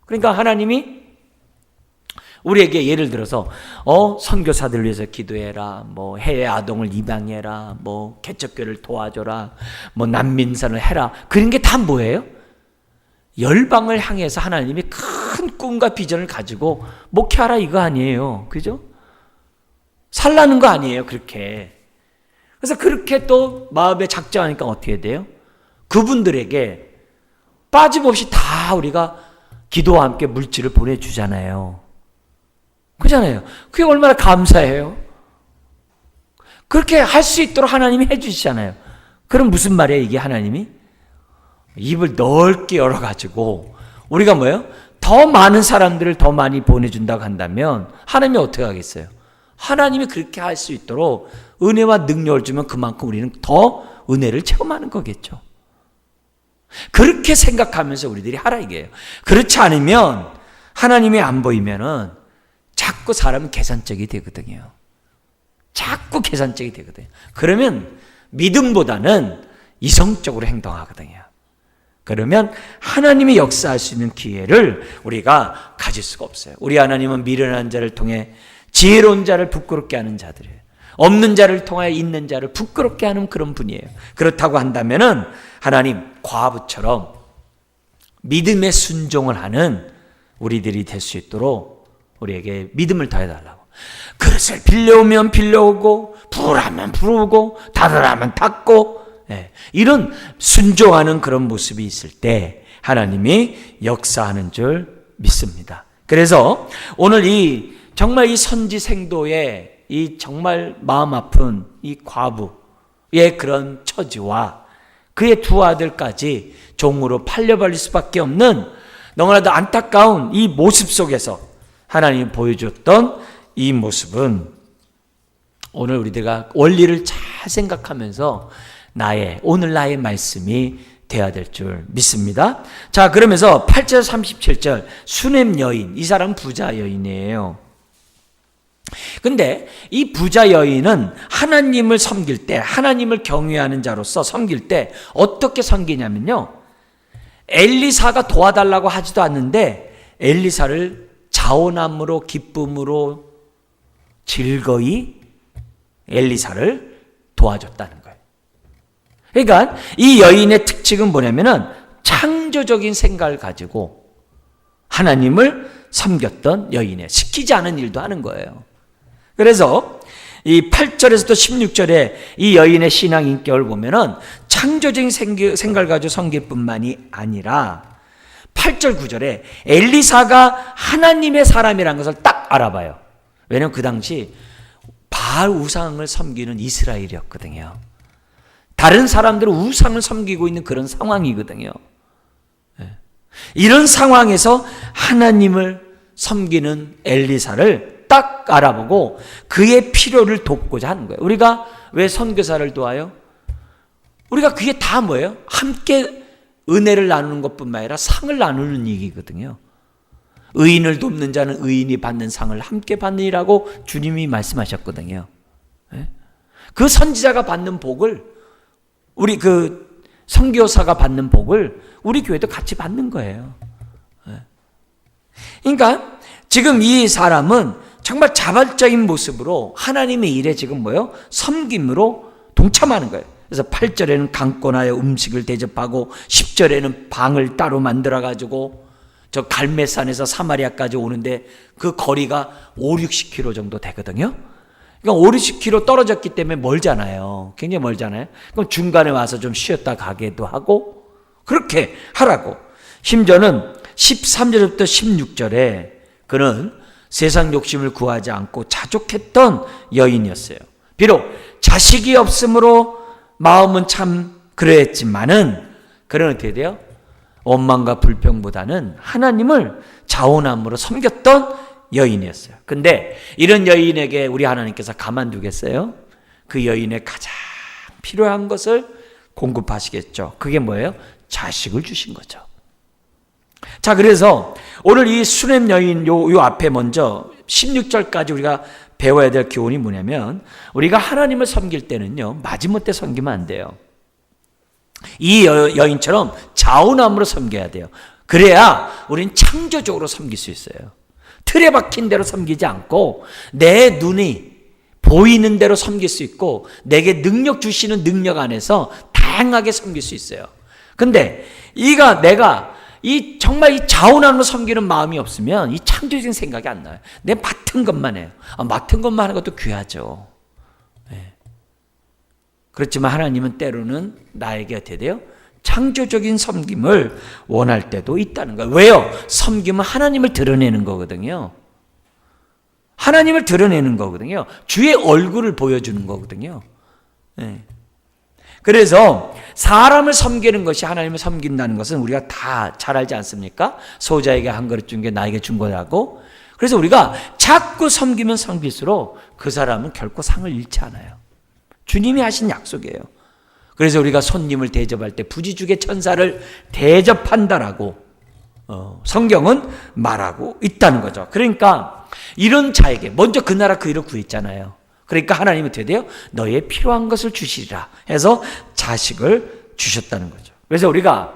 그러니까 하나님이 우리에게 예를 들어서 선교사들을 위해서 기도해라, 뭐 해외 아동을 입양해라, 뭐 개척교회를 도와줘라, 뭐 난민선을 해라. 그런 게 다 뭐예요? 열방을 향해서 하나님이 큰 꿈과 비전을 가지고 목회하라 이거 아니에요. 그죠? 살라는 거 아니에요. 그렇게. 그래서 그렇게 또 마음에 작정하니까 어떻게 돼요? 그분들에게 빠짐없이 다 우리가 기도와 함께 물질을 보내주잖아요. 그잖아요. 그게 얼마나 감사해요. 그렇게 할 수 있도록 하나님이 해주시잖아요. 그럼 무슨 말이에요 이게 하나님이? 입을 넓게 열어가지고 우리가 뭐예요? 더 많은 사람들을 더 많이 보내준다고 한다면 하나님이 어떻게 하겠어요? 하나님이 그렇게 할 수 있도록 은혜와 능력을 주면 그만큼 우리는 더 은혜를 체험하는 거겠죠. 그렇게 생각하면서 우리들이 하라 이게요. 그렇지 않으면 하나님이 안 보이면은 자꾸 사람은 계산적이 되거든요. 자꾸 계산적이 되거든요. 그러면 믿음보다는 이성적으로 행동하거든요. 그러면 하나님이 역사할 수 있는 기회를 우리가 가질 수가 없어요. 우리 하나님은 미련한 자를 통해 지혜로운 자를 부끄럽게 하는 자들이에요. 없는 자를 통하여 있는 자를 부끄럽게 하는 그런 분이에요. 그렇다고 한다면은 하나님 과부처럼 믿음의 순종을 하는 우리들이 될 수 있도록 우리에게 믿음을 더해달라고. 그릇을 빌려오면 빌려오고 부으라면 부으고 닫으라면 닫고, 이런 순종하는 그런 모습이 있을 때 하나님이 역사하는 줄 믿습니다. 그래서 오늘 정말 이 선지 생도의 이 정말 마음 아픈 이 과부의 그런 처지와 그의 두 아들까지 종으로 팔려버릴 수밖에 없는 너무나도 안타까운 이 모습 속에서 하나님이 보여줬던 이 모습은 오늘 우리가 원리를 잘 생각하면서 오늘 나의 말씀이 되어야 될 줄 믿습니다. 자, 그러면서 8절 37절 수넴 여인, 이 사람 부자 여인이에요. 근데 이 부자 여인은 하나님을 섬길 때, 하나님을 경외하는 자로서 섬길 때 어떻게 섬기냐면요, 엘리사가 도와달라고 하지도 않는데 엘리사를 자원함으로 기쁨으로 즐거이 엘리사를 도와줬다는 거예요. 그러니까 이 여인의 특징은 뭐냐면은 창조적인 생각을 가지고 하나님을 섬겼던 여인이에요. 시키지 않은 일도 하는 거예요. 그래서 이 8절에서부터 16절에 이 여인의 신앙 인격을 보면은 창조적인 생각을 가지고 섬길 뿐만이 아니라 8절 9절에 엘리사가 하나님의 사람이라는 것을 딱 알아봐요. 왜냐하면 그 당시 바알 우상을 섬기는 이스라엘이었거든요. 다른 사람들은 우상을 섬기고 있는 그런 상황이거든요. 이런 상황에서 하나님을 섬기는 엘리사를 딱 알아보고 그의 필요를 돕고자 하는 거예요. 우리가 왜 선교사를 도와요? 우리가 그게 다 뭐예요? 함께 은혜를 나누는 것뿐만 아니라 상을 나누는 얘기거든요. 의인을 돕는 자는 의인이 받는 상을 함께 받으리라고 주님이 말씀하셨거든요. 그 선지자가 받는 복을, 우리 그 선교사가 받는 복을 우리 교회도 같이 받는 거예요. 그러니까 지금 이 사람은 정말 자발적인 모습으로 하나님의 일에 지금 뭐예요? 섬김으로 동참하는 거예요. 그래서 8절에는 강권하여 음식을 대접하고 10절에는 방을 따로 만들어가지고 저 갈멜산에서 사마리아까지 오는데 그 거리가 5, 60km 정도 되거든요. 그러니까 5, 60km 떨어졌기 때문에 멀잖아요. 굉장히 멀잖아요. 그럼 중간에 와서 좀 쉬었다 가기도 하고 그렇게 하라고. 심지어는 13절부터 16절에 그는 세상 욕심을 구하지 않고 자족했던 여인이었어요. 비록 자식이 없으므로 마음은 참 그랬지만은 그는 어떻게 돼요? 원망과 불평보다는 하나님을 자원함으로 섬겼던 여인이었어요. 근데 이런 여인에게 우리 하나님께서 가만두겠어요? 그 여인의 가장 필요한 것을 공급하시겠죠. 그게 뭐예요? 자식을 주신 거죠. 자, 그래서 오늘 이 수넴 여인 요 앞에 먼저 16절까지 우리가 배워야 될 교훈이 뭐냐면 우리가 하나님을 섬길 때는요, 마지못해 섬기면 안 돼요. 이 여인처럼 자원함으로 섬겨야 돼요. 그래야 우린 창조적으로 섬길 수 있어요. 틀에 박힌 대로 섬기지 않고 내 눈이 보이는 대로 섬길 수 있고 내게 능력 주시는 능력 안에서 다양하게 섬길 수 있어요. 근데 내가 정말 이 자원함으로 섬기는 마음이 없으면 이 창조적인 생각이 안 나요. 내 맡은 것만 해요. 맡은 것만 하는 것도 귀하죠. 그렇지만 하나님은 때로는 나에게 어떻게 돼요? 창조적인 섬김을 원할 때도 있다는 거예요. 왜요? 섬김은 하나님을 드러내는 거거든요. 하나님을 드러내는 거거든요. 주의 얼굴을 보여주는 거거든요. 그래서 사람을 섬기는 것이 하나님을 섬긴다는 것은 우리가 다 잘 알지 않습니까? 소자에게 한 그릇 준 게 나에게 준 거라고. 그래서 우리가 자꾸 섬기면 섬길수록 그 사람은 결코 상을 잃지 않아요. 주님이 하신 약속이에요. 그래서 우리가 손님을 대접할 때 부지죽의 천사를 대접한다라고 성경은 말하고 있다는 거죠. 그러니까 이런 자에게 먼저 그 나라 그 일을 구했잖아요. 그러니까 하나님은 어떻게 돼요? 너의 필요한 것을 주시리라 해서 자식을 주셨다는 거죠. 그래서 우리가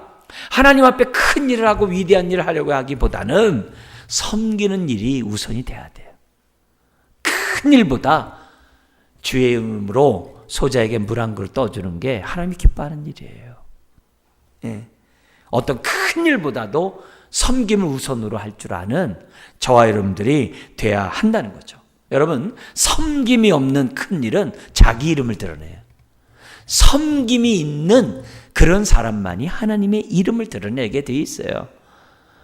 하나님 앞에 큰 일을 하고 위대한 일을 하려고 하기보다는 섬기는 일이 우선이 돼야 돼요. 큰 일보다 주의 이름으로 소자에게 물 한 그릇 떠주는 게 하나님이 기뻐하는 일이에요. 예. 어떤 큰 일보다도 섬김을 우선으로 할 줄 아는 저와 여러분들이 돼야 한다는 거죠. 여러분, 섬김이 없는 큰 일은 자기 이름을 드러내요. 섬김이 있는 그런 사람만이 하나님의 이름을 드러내게 돼 있어요.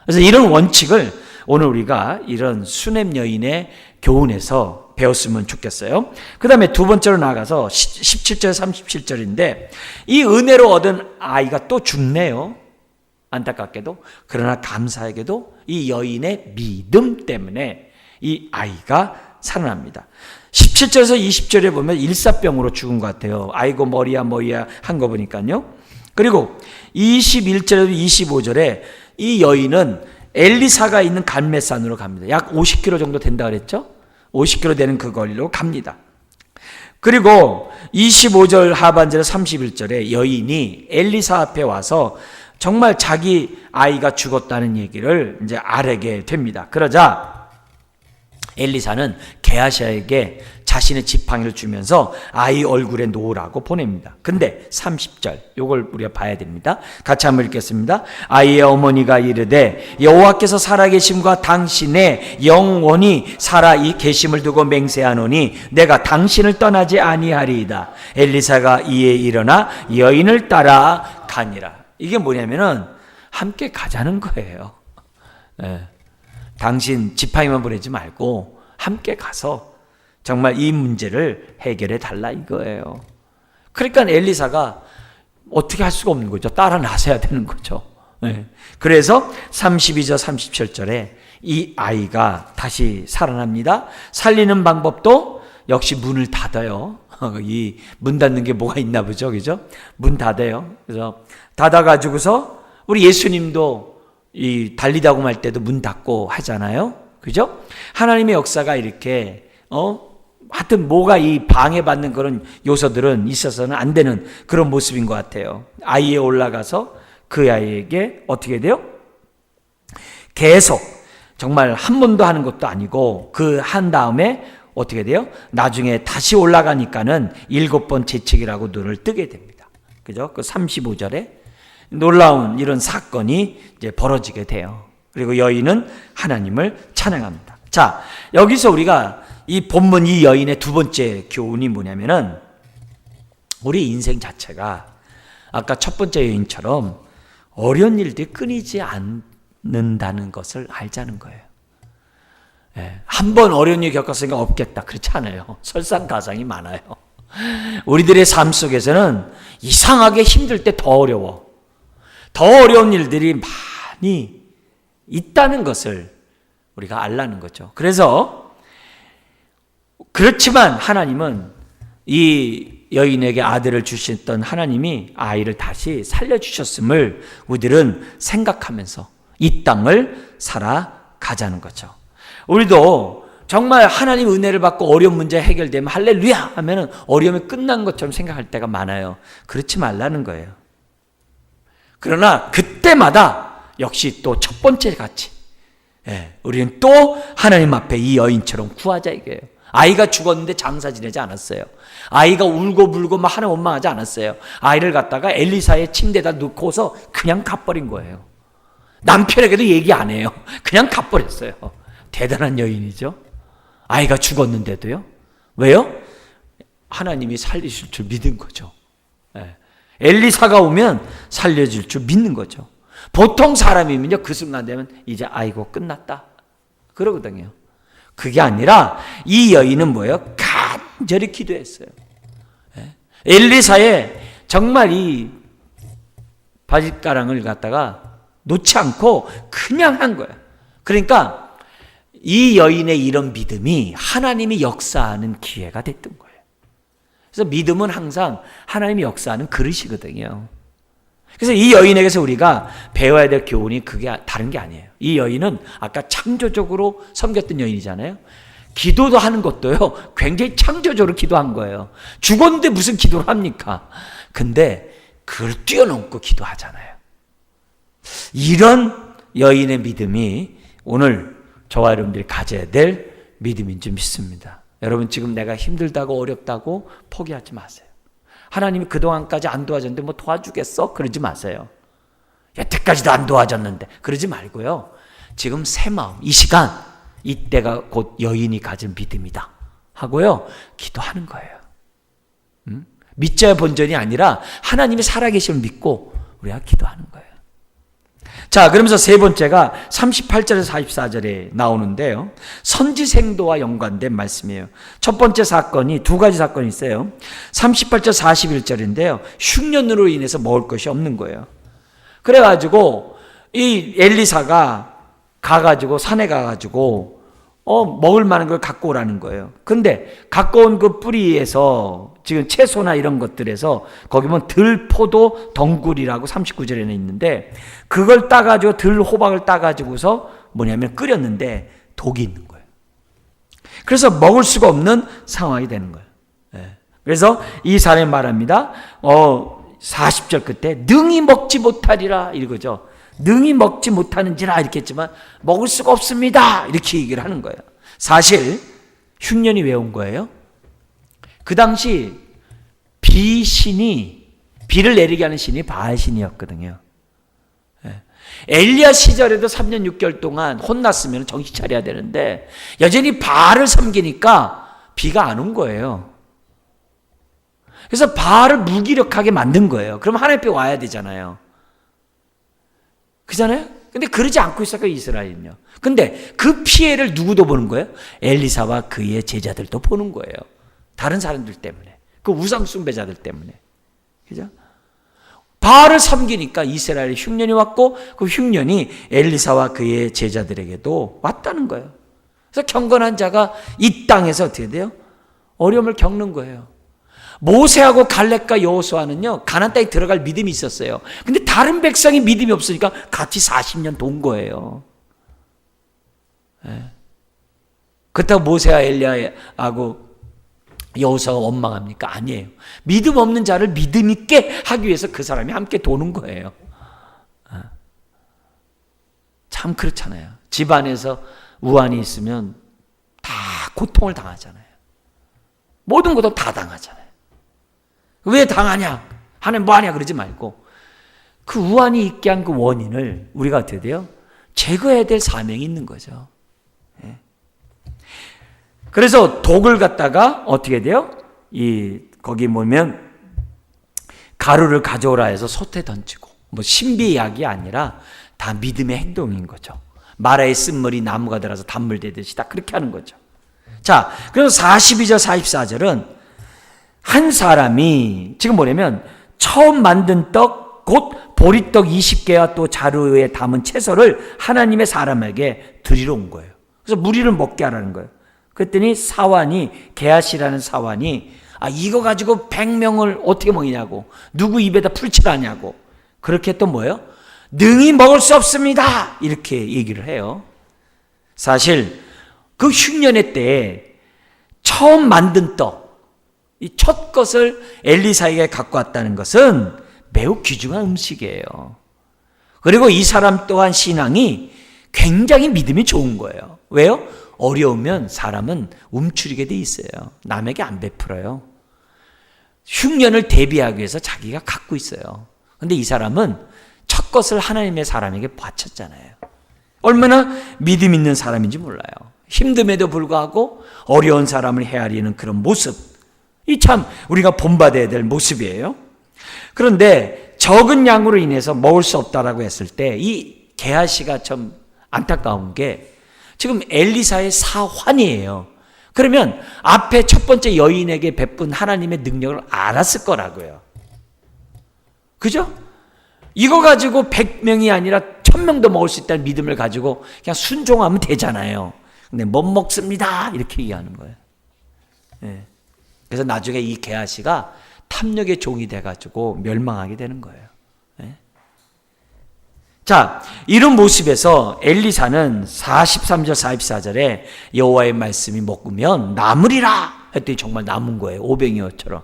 그래서 이런 원칙을 오늘 우리가 이런 수넴 여인의 교훈에서 배웠으면 좋겠어요. 그 다음에 두 번째로 나가서 17절 37절인데 이 은혜로 얻은 아이가 또 죽네요. 안타깝게도. 그러나 감사하게도 이 여인의 믿음 때문에 이 아이가 살아납니다. 17절에서 20절에 보면 일사병으로 죽은 것 같아요. 아이고 머리야 한 거 보니까요. 그리고 21절에서 25절에 이 여인은 엘리사가 있는 갈멜산으로 갑니다. 약 50km 정도 된다 그랬죠? 50km 되는 그 거리로 갑니다. 그리고 25절 하반절에 31절에 여인이 엘리사 앞에 와서 정말 자기 아이가 죽었다는 얘기를 이제 알게 됩니다. 그러자 엘리사는 게하시아에게 자신의 지팡이를 주면서 아이 얼굴에 놓으라고 보냅니다. 근데 30절 요걸 우리가 봐야 됩니다. 같이 한번 읽겠습니다. 아이의 어머니가 이르되 여호와께서 살아계심과 당신의 영원히 살아 계심을 두고 맹세하노니 내가 당신을 떠나지 아니하리이다. 엘리사가 이에 일어나 여인을 따라 가니라. 이게 뭐냐면은 함께 가자는 거예요. 네. 당신 지팡이만 보내지 말고 함께 가서 정말 이 문제를 해결해 달라 이거예요. 그러니까 엘리사가 어떻게 할 수가 없는 거죠. 따라 나서야 되는 거죠. 네. 그래서 32절 37절에 이 아이가 다시 살아납니다. 살리는 방법도 역시 문을 닫아요. 이 문 닫는 게 뭐가 있나 보죠. 그죠? 문 닫아요. 그래서 닫아가지고서 우리 예수님도 이 달리다고 말 때도 문 닫고 하잖아요. 그죠? 하나님의 역사가 이렇게 하여튼 뭐가 이 방해받는 그런 요소들은 있어서는 안 되는 그런 모습인 것 같아요. 아이에 올라가서 그 아이에게 어떻게 돼요? 계속 정말 한 번도 하는 것도 아니고 그 한 다음에 어떻게 돼요? 나중에 다시 올라가니까는 7번 재채기라고 눈을 뜨게 됩니다. 그죠? 그 35절에 놀라운 이런 사건이 이제 벌어지게 돼요. 그리고 여인은 하나님을 찬양합니다. 자, 여기서 우리가 이 본문 이 여인의 두 번째 교훈이 뭐냐면은 우리 인생 자체가 아까 첫 번째 여인처럼 어려운 일들이 끊이지 않는다는 것을 알자는 거예요. 한 번 어려운 일 겪었으니까 없겠다. 그렇지 않아요. 설상가상이 많아요. 우리들의 삶 속에서는 이상하게 힘들 때 더 어려워. 더 어려운 일들이 많이 있다는 것을 우리가 알라는 거죠. 그래서 그렇지만 하나님은 이 여인에게 아들을 주셨던 하나님이 아이를 다시 살려주셨음을 우리들은 생각하면서 이 땅을 살아가자는 거죠. 우리도 정말 하나님 은혜를 받고 어려운 문제 해결되면 할렐루야 하면은 어려움이 끝난 것처럼 생각할 때가 많아요. 그렇지 말라는 거예요. 그러나 그때마다 역시 또 첫 번째 같이 우리는 또 하나님 앞에 이 여인처럼 구하자 이거예요. 아이가 죽었는데 장사 지내지 않았어요. 아이가 울고 불고 막 하나 원망하지 않았어요. 아이를 갖다가 엘리사의 침대에다 놓고서 그냥 가버린 거예요. 남편에게도 얘기 안 해요. 그냥 가버렸어요. 대단한 여인이죠. 아이가 죽었는데도요. 왜요? 하나님이 살리실 줄 믿은 거죠. 엘리사가 오면 살려줄 줄 믿는 거죠. 보통 사람이면요 그 순간 되면 이제 아이고 끝났다 그러거든요. 그게 아니라 이 여인은 뭐예요? 간절히 기도했어요. 엘리사의 정말 이 바짓가랑을 갖다가 놓지 않고 그냥 한 거예요. 그러니까 이 여인의 이런 믿음이 하나님이 역사하는 기회가 됐던 거예요. 그래서 믿음은 항상 하나님이 역사하는 그릇이거든요. 그래서 이 여인에게서 우리가 배워야 될 교훈이 그게 다른 게 아니에요. 이 여인은 아까 창조적으로 섬겼던 여인이잖아요. 기도도 하는 것도요 굉장히 창조적으로 기도한 거예요. 죽었는데 무슨 기도를 합니까? 근데 그걸 뛰어넘고 기도하잖아요. 이런 여인의 믿음이 오늘 저와 여러분들이 가져야 될 믿음인 줄 믿습니다. 여러분 지금 내가 힘들다고 어렵다고 포기하지 마세요. 하나님이 그동안까지 안 도와줬는데 뭐 도와주겠어? 그러지 마세요. 여태까지도 안 도와줬는데 그러지 말고요. 지금 새 마음, 이 시간, 이때가 곧 여인이 가진 믿음이다 하고요. 기도하는 거예요. 믿자야 본전이 아니라 하나님이 살아계심을 믿고 우리가 기도하는 거예요. 자, 그러면서 세 번째가 38절에서 44절에 나오는데요. 선지생도와 연관된 말씀이에요. 첫 번째 사건이 두 가지 사건이 있어요. 38절 41절인데요. 흉년으로 인해서 먹을 것이 없는 거예요. 그래가지고 이 엘리사가 가가지고 산에 가가지고 먹을 만한 걸 갖고 오라는 거예요. 근데 갖고 온 그 뿌리에서 지금 채소나 이런 것들에서 거기 보면 들포도 덩굴이라고 39절에는 있는데 그걸 따가지고 들호박을 따가지고서 뭐냐면 끓였는데 독이 있는 거예요. 그래서 먹을 수가 없는 상황이 되는 거예요. 그래서 이 사람이 말합니다. 40절 끝에 능히 먹지 못하리라 이거죠. 능히 먹지 못하는지라 이렇게 했지만 먹을 수가 없습니다 이렇게 얘기를 하는 거예요. 사실 흉년이 왜 온 거예요? 그 당시 비를 내리게 하는 신이 바알신이었거든요. 엘리야 시절에도 3년 6개월 동안 혼났으면 정신 차려야 되는데 여전히 바알을 섬기니까 비가 안 온 거예요. 그래서 바알을 무기력하게 만든 거예요. 그럼 하나님께 와야 되잖아요. 그잖아요? 근데 그러지 않고 있었어요, 이스라엘은요. 근데 그 피해를 누구도 보는 거예요? 엘리사와 그의 제자들도 보는 거예요. 다른 사람들 때문에. 그 우상 숭배자들 때문에. 그죠? 바알을 섬기니까 이스라엘에 흉년이 왔고 그 흉년이 엘리사와 그의 제자들에게도 왔다는 거예요. 그래서 경건한 자가 이 땅에서 어떻게 돼요? 어려움을 겪는 거예요. 모세하고 갈렙과 여호수아는요 가나안 땅에 들어갈 믿음이 있었어요. 근데 다른 백성이 믿음이 없으니까 같이 40년 돈 거예요. 그렇다고 모세와 엘리야하고 여호수아가 원망합니까? 아니에요. 믿음 없는 자를 믿음 있게 하기 위해서 그 사람이 함께 도는 거예요. 참 그렇잖아요. 집안에서 우환이 있으면 다 고통을 당하잖아요. 모든 것도 다 당하잖아요. 왜 당하냐? 하나님 뭐하냐? 그러지 말고 그 우환이 있게 한 그 원인을 우리가 어떻게 돼요? 제거해야 될 사명이 있는 거죠. 그래서 독을 갖다가 어떻게 돼요? 거기 보면 가루를 가져오라 해서 솥에 던지고 뭐 신비약이 아니라 다 믿음의 행동인 거죠. 마라의 쓴물이 나무가 들어서 단물 되듯이 다 그렇게 하는 거죠. 자, 그래서 42절 44절은 한 사람이 지금 뭐냐면 처음 만든 떡 곧 보리떡 20개와 또 자루에 담은 채소를 하나님의 사람에게 드리러 온 거예요. 그래서 무리를 먹게 하라는 거예요. 그랬더니 게하시라는 사환이 이거 가지고 100명을 어떻게 먹이냐고 누구 입에다 풀칠하냐고 그렇게 했던 뭐예요? 능히 먹을 수 없습니다 이렇게 얘기를 해요. 사실 그 흉년의 때에 처음 만든 떡 이 첫 것을 엘리사에게 갖고 왔다는 것은 매우 귀중한 음식이에요. 그리고 이 사람 또한 신앙이 굉장히 믿음이 좋은 거예요. 왜요? 어려우면 사람은 움츠리게 돼 있어요. 남에게 안 베풀어요. 흉년을 대비하기 위해서 자기가 갖고 있어요. 근데 이 사람은 첫 것을 하나님의 사람에게 바쳤잖아요. 얼마나 믿음 있는 사람인지 몰라요. 힘듦에도 불구하고 어려운 사람을 헤아리는 그런 모습, 이 참 우리가 본받아야 될 모습이에요. 그런데 적은 양으로 인해서 먹을 수 없다라고 했을 때 이 게하시가 참 안타까운 게 지금 엘리사의 사환이에요. 그러면 앞에 첫 번째 여인에게 베푼 하나님의 능력을 알았을 거라고요. 그죠? 이거 가지고 100명이 아니라 1000명도 먹을 수 있다는 믿음을 가지고 그냥 순종하면 되잖아요. 근데 못 먹습니다 이렇게 얘기하는 거예요. 그래서 나중에 이 게하시가 탐욕의 종이 돼가지고 멸망하게 되는 거예요. 자, 이런 모습에서 엘리사는 43절 44절에 여호와의 말씀이 먹으면 남으리라 했더니 정말 남은 거예요. 오병이어처럼.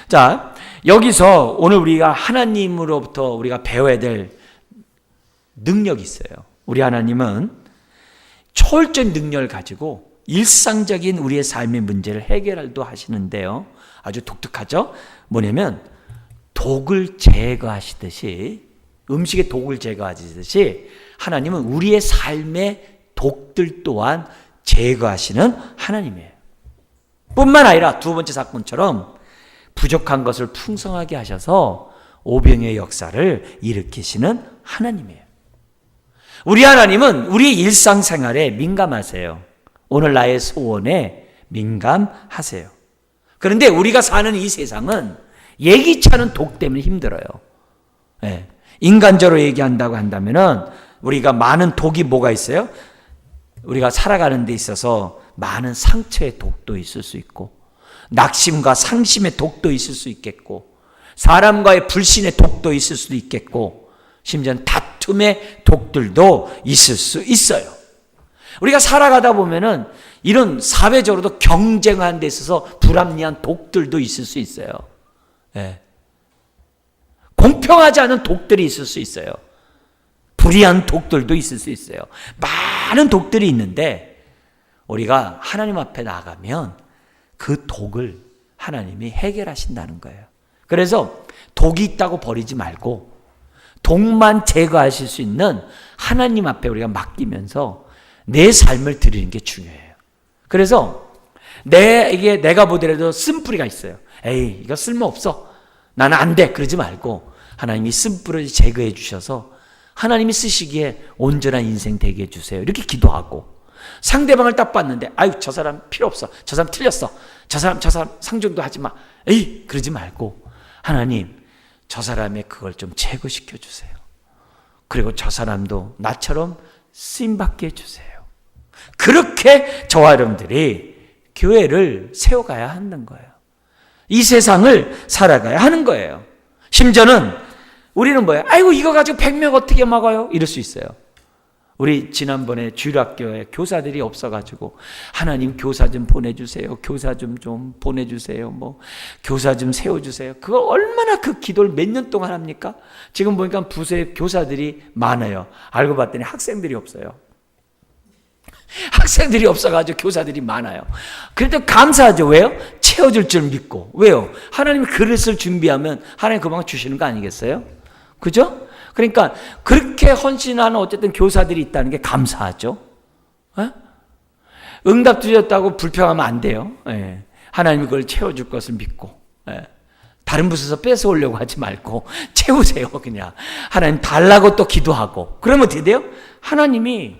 자, 여기서 오늘 우리가 하나님으로부터 우리가 배워야 될 능력이 있어요. 우리 하나님은 초월적인 능력을 가지고 일상적인 우리의 삶의 문제를 해결도 하시는데요. 아주 독특하죠? 뭐냐면 독을 제거하시듯이, 음식의 독을 제거하시듯이 하나님은 우리의 삶의 독들 또한 제거하시는 하나님이에요. 뿐만 아니라 두 번째 사건처럼 부족한 것을 풍성하게 하셔서 오병의 역사를 일으키시는 하나님이에요. 우리 하나님은 우리의 일상생활에 민감하세요. 오늘 나의 소원에 민감하세요. 그런데 우리가 사는 이 세상은 예기치 않은 독 때문에 힘들어요. 네. 인간적으로 얘기한다고 한다면은 우리가 많은 독이 뭐가 있어요? 우리가 살아가는 데 있어서 많은 상처의 독도 있을 수 있고, 낙심과 상심의 독도 있을 수 있겠고, 사람과의 불신의 독도 있을 수도 있겠고, 심지어는 다툼의 독들도 있을 수 있어요. 우리가 살아가다 보면은 이런 사회적으로도 경쟁하는 데 있어서 불합리한 독들도 있을 수 있어요. 네. 공평하지 않은 독들이 있을 수 있어요. 불의한 독들도 있을 수 있어요. 많은 독들이 있는데 우리가 하나님 앞에 나가면 그 독을 하나님이 해결하신다는 거예요. 그래서 독이 있다고 버리지 말고 독만 제거하실 수 있는 하나님 앞에 우리가 맡기면서 내 삶을 드리는 게 중요해요. 그래서 내가 보더라도 쓴뿌리가 있어요. 에이, 이거 쓸모없어. 나는 안 돼. 그러지 말고 하나님이 쓴뿌리를 제거해 주셔서 하나님이 쓰시기에 온전한 인생 되게 해주세요. 이렇게 기도하고, 상대방을 딱 봤는데 아유, 저 사람 필요 없어. 저 사람 틀렸어. 저 사람 상종도 하지 마. 에이, 그러지 말고 하나님, 저 사람의 그걸 좀 제거시켜 주세요. 그리고 저 사람도 나처럼 쓰임받게 해주세요. 그렇게 저와 여러분들이 교회를 세워가야 하는 거예요. 이 세상을 살아가야 하는 거예요. 심지어는 우리는 뭐예요? 아이고, 이거 가지고 100명 어떻게 먹어요? 이럴 수 있어요. 우리 지난번에 주일학교에 교사들이 없어가지고 하나님 교사 좀 보내주세요. 교사 좀 보내주세요. 뭐 교사 좀 세워주세요. 그걸 얼마나 그 기도를 몇 년 동안 합니까? 지금 보니까 부서에 교사들이 많아요. 알고 봤더니 학생들이 없어요. 학생들이 없어가지고 교사들이 많아요. 그래도 감사하죠. 왜요? 채워줄 줄 믿고. 왜요? 하나님이 그릇을 준비하면 하나님 그만 주시는 거 아니겠어요? 그죠? 그러니까 그렇게 헌신하는 어쨌든 교사들이 있다는 게 감사하죠. 에? 응답 드렸다고 불평하면 안 돼요. 예. 하나님이 그걸 채워줄 것을 믿고, 예. 다른 부서에서 뺏어오려고 하지 말고 채우세요. 그냥 하나님 달라고 또 기도하고, 그러면 어떻게 돼요? 하나님이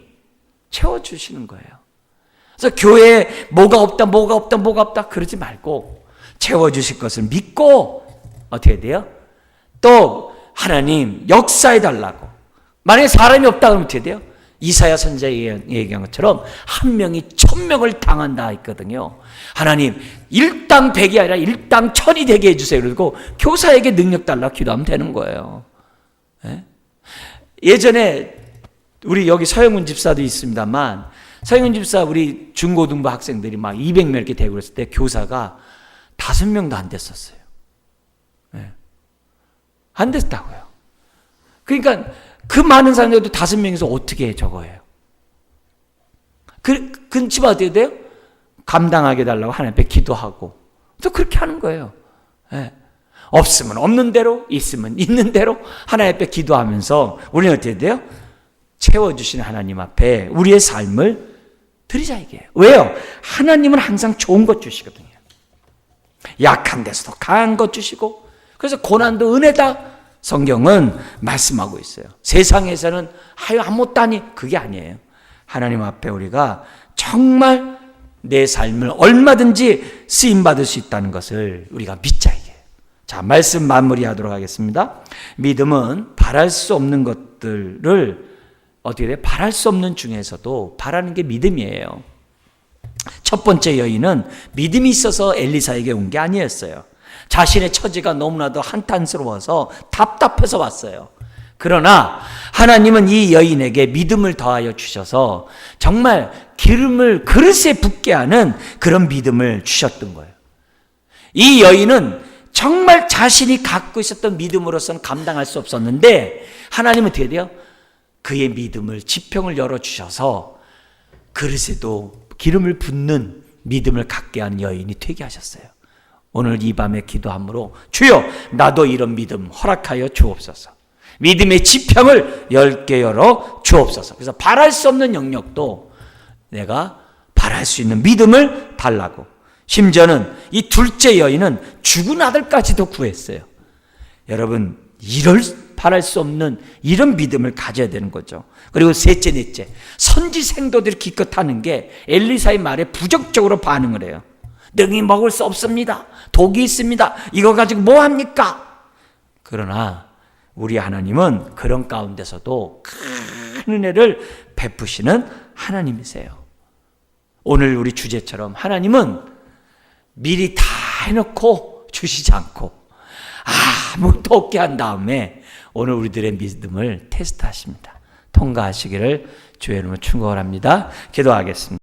채워주시는 거예요. 그래서 교회에 뭐가 없다 그러지 말고 채워주실 것을 믿고 어떻게 돼요? 또 하나님 역사해 달라고. 만약에 사람이 없다 그러면 어떻게 돼요? 이사야 선지자가 얘기한 것처럼 한 명이 1000명을 당한다 했거든요. 하나님 일당 100이 아니라 일당 1000이 되게 해주세요. 그리고 교사에게 능력 달라고 기도하면 되는 거예요. 예? 예전에 우리 여기 서영훈 집사도 있습니다만, 서영훈 집사 우리 중고등부 학생들이 막 200명 이렇게 되고 그랬을 때 교사가 5명도 안 됐었어요. 네. 안 됐다고요. 그러니까 그 많은 사람들도 5명에서 어떻게 저거예요? 그 집 어떻게 돼요? 감당하게 달라고 하나님 앞에 기도하고 또 그렇게 하는 거예요. 네. 없으면 없는 대로, 있으면 있는 대로 하나님 앞에 기도하면서 우리는 어떻게 돼요? 채워주시는 하나님 앞에 우리의 삶을 드리자 이게요. 왜요? 하나님은 항상 좋은 것 주시거든요. 약한 데서도 강한 것 주시고, 그래서 고난도 은혜다 성경은 말씀하고 있어요. 세상에서는 아유 아무것도 아니, 그게 아니에요. 하나님 앞에 우리가 정말 내 삶을 얼마든지 쓰임받을 수 있다는 것을 우리가 믿자 이게. 자, 말씀 마무리하도록 하겠습니다. 믿음은 바랄 수 없는 것들을 어떻게 돼요? 바랄 수 없는 중에서도 바라는 게 믿음이에요. 첫 번째 여인은 믿음이 있어서 엘리사에게 온 게 아니었어요. 자신의 처지가 너무나도 한탄스러워서 답답해서 왔어요. 그러나 하나님은 이 여인에게 믿음을 더하여 주셔서 정말 기름을 그릇에 붓게 하는 그런 믿음을 주셨던 거예요. 이 여인은 정말 자신이 갖고 있었던 믿음으로서는 감당할 수 없었는데 하나님은 어떻게 돼요? 그의 믿음을 지평을 열어주셔서 그릇에도 기름을 붓는 믿음을 갖게 하는 여인이 되게 하셨어요. 오늘 이 밤에 기도함으로 주여 나도 이런 믿음 허락하여 주옵소서. 믿음의 지평을 10개 열어 주옵소서. 그래서 바랄 수 없는 영역도 내가 바랄 수 있는 믿음을 달라고. 심지어는 이 둘째 여인은 죽은 아들까지도 구했어요. 여러분 이럴 바랄 수 없는 이런 믿음을 가져야 되는 거죠. 그리고 셋째 넷째 선지 생도들이 기껏 하는 게 엘리사의 말에 부정적으로 반응을 해요. 능히 먹을 수 없습니다. 독이 있습니다. 이거 가지고 뭐 합니까? 그러나 우리 하나님은 그런 가운데서도 큰 은혜를 베푸시는 하나님이세요. 오늘 우리 주제처럼 하나님은 미리 다 해놓고 주시지 않고 아무것도 없게 한 다음에 오늘 우리들의 믿음을 테스트하십니다. 통과하시기를 주의 이름으로 축원합니다. 기도하겠습니다.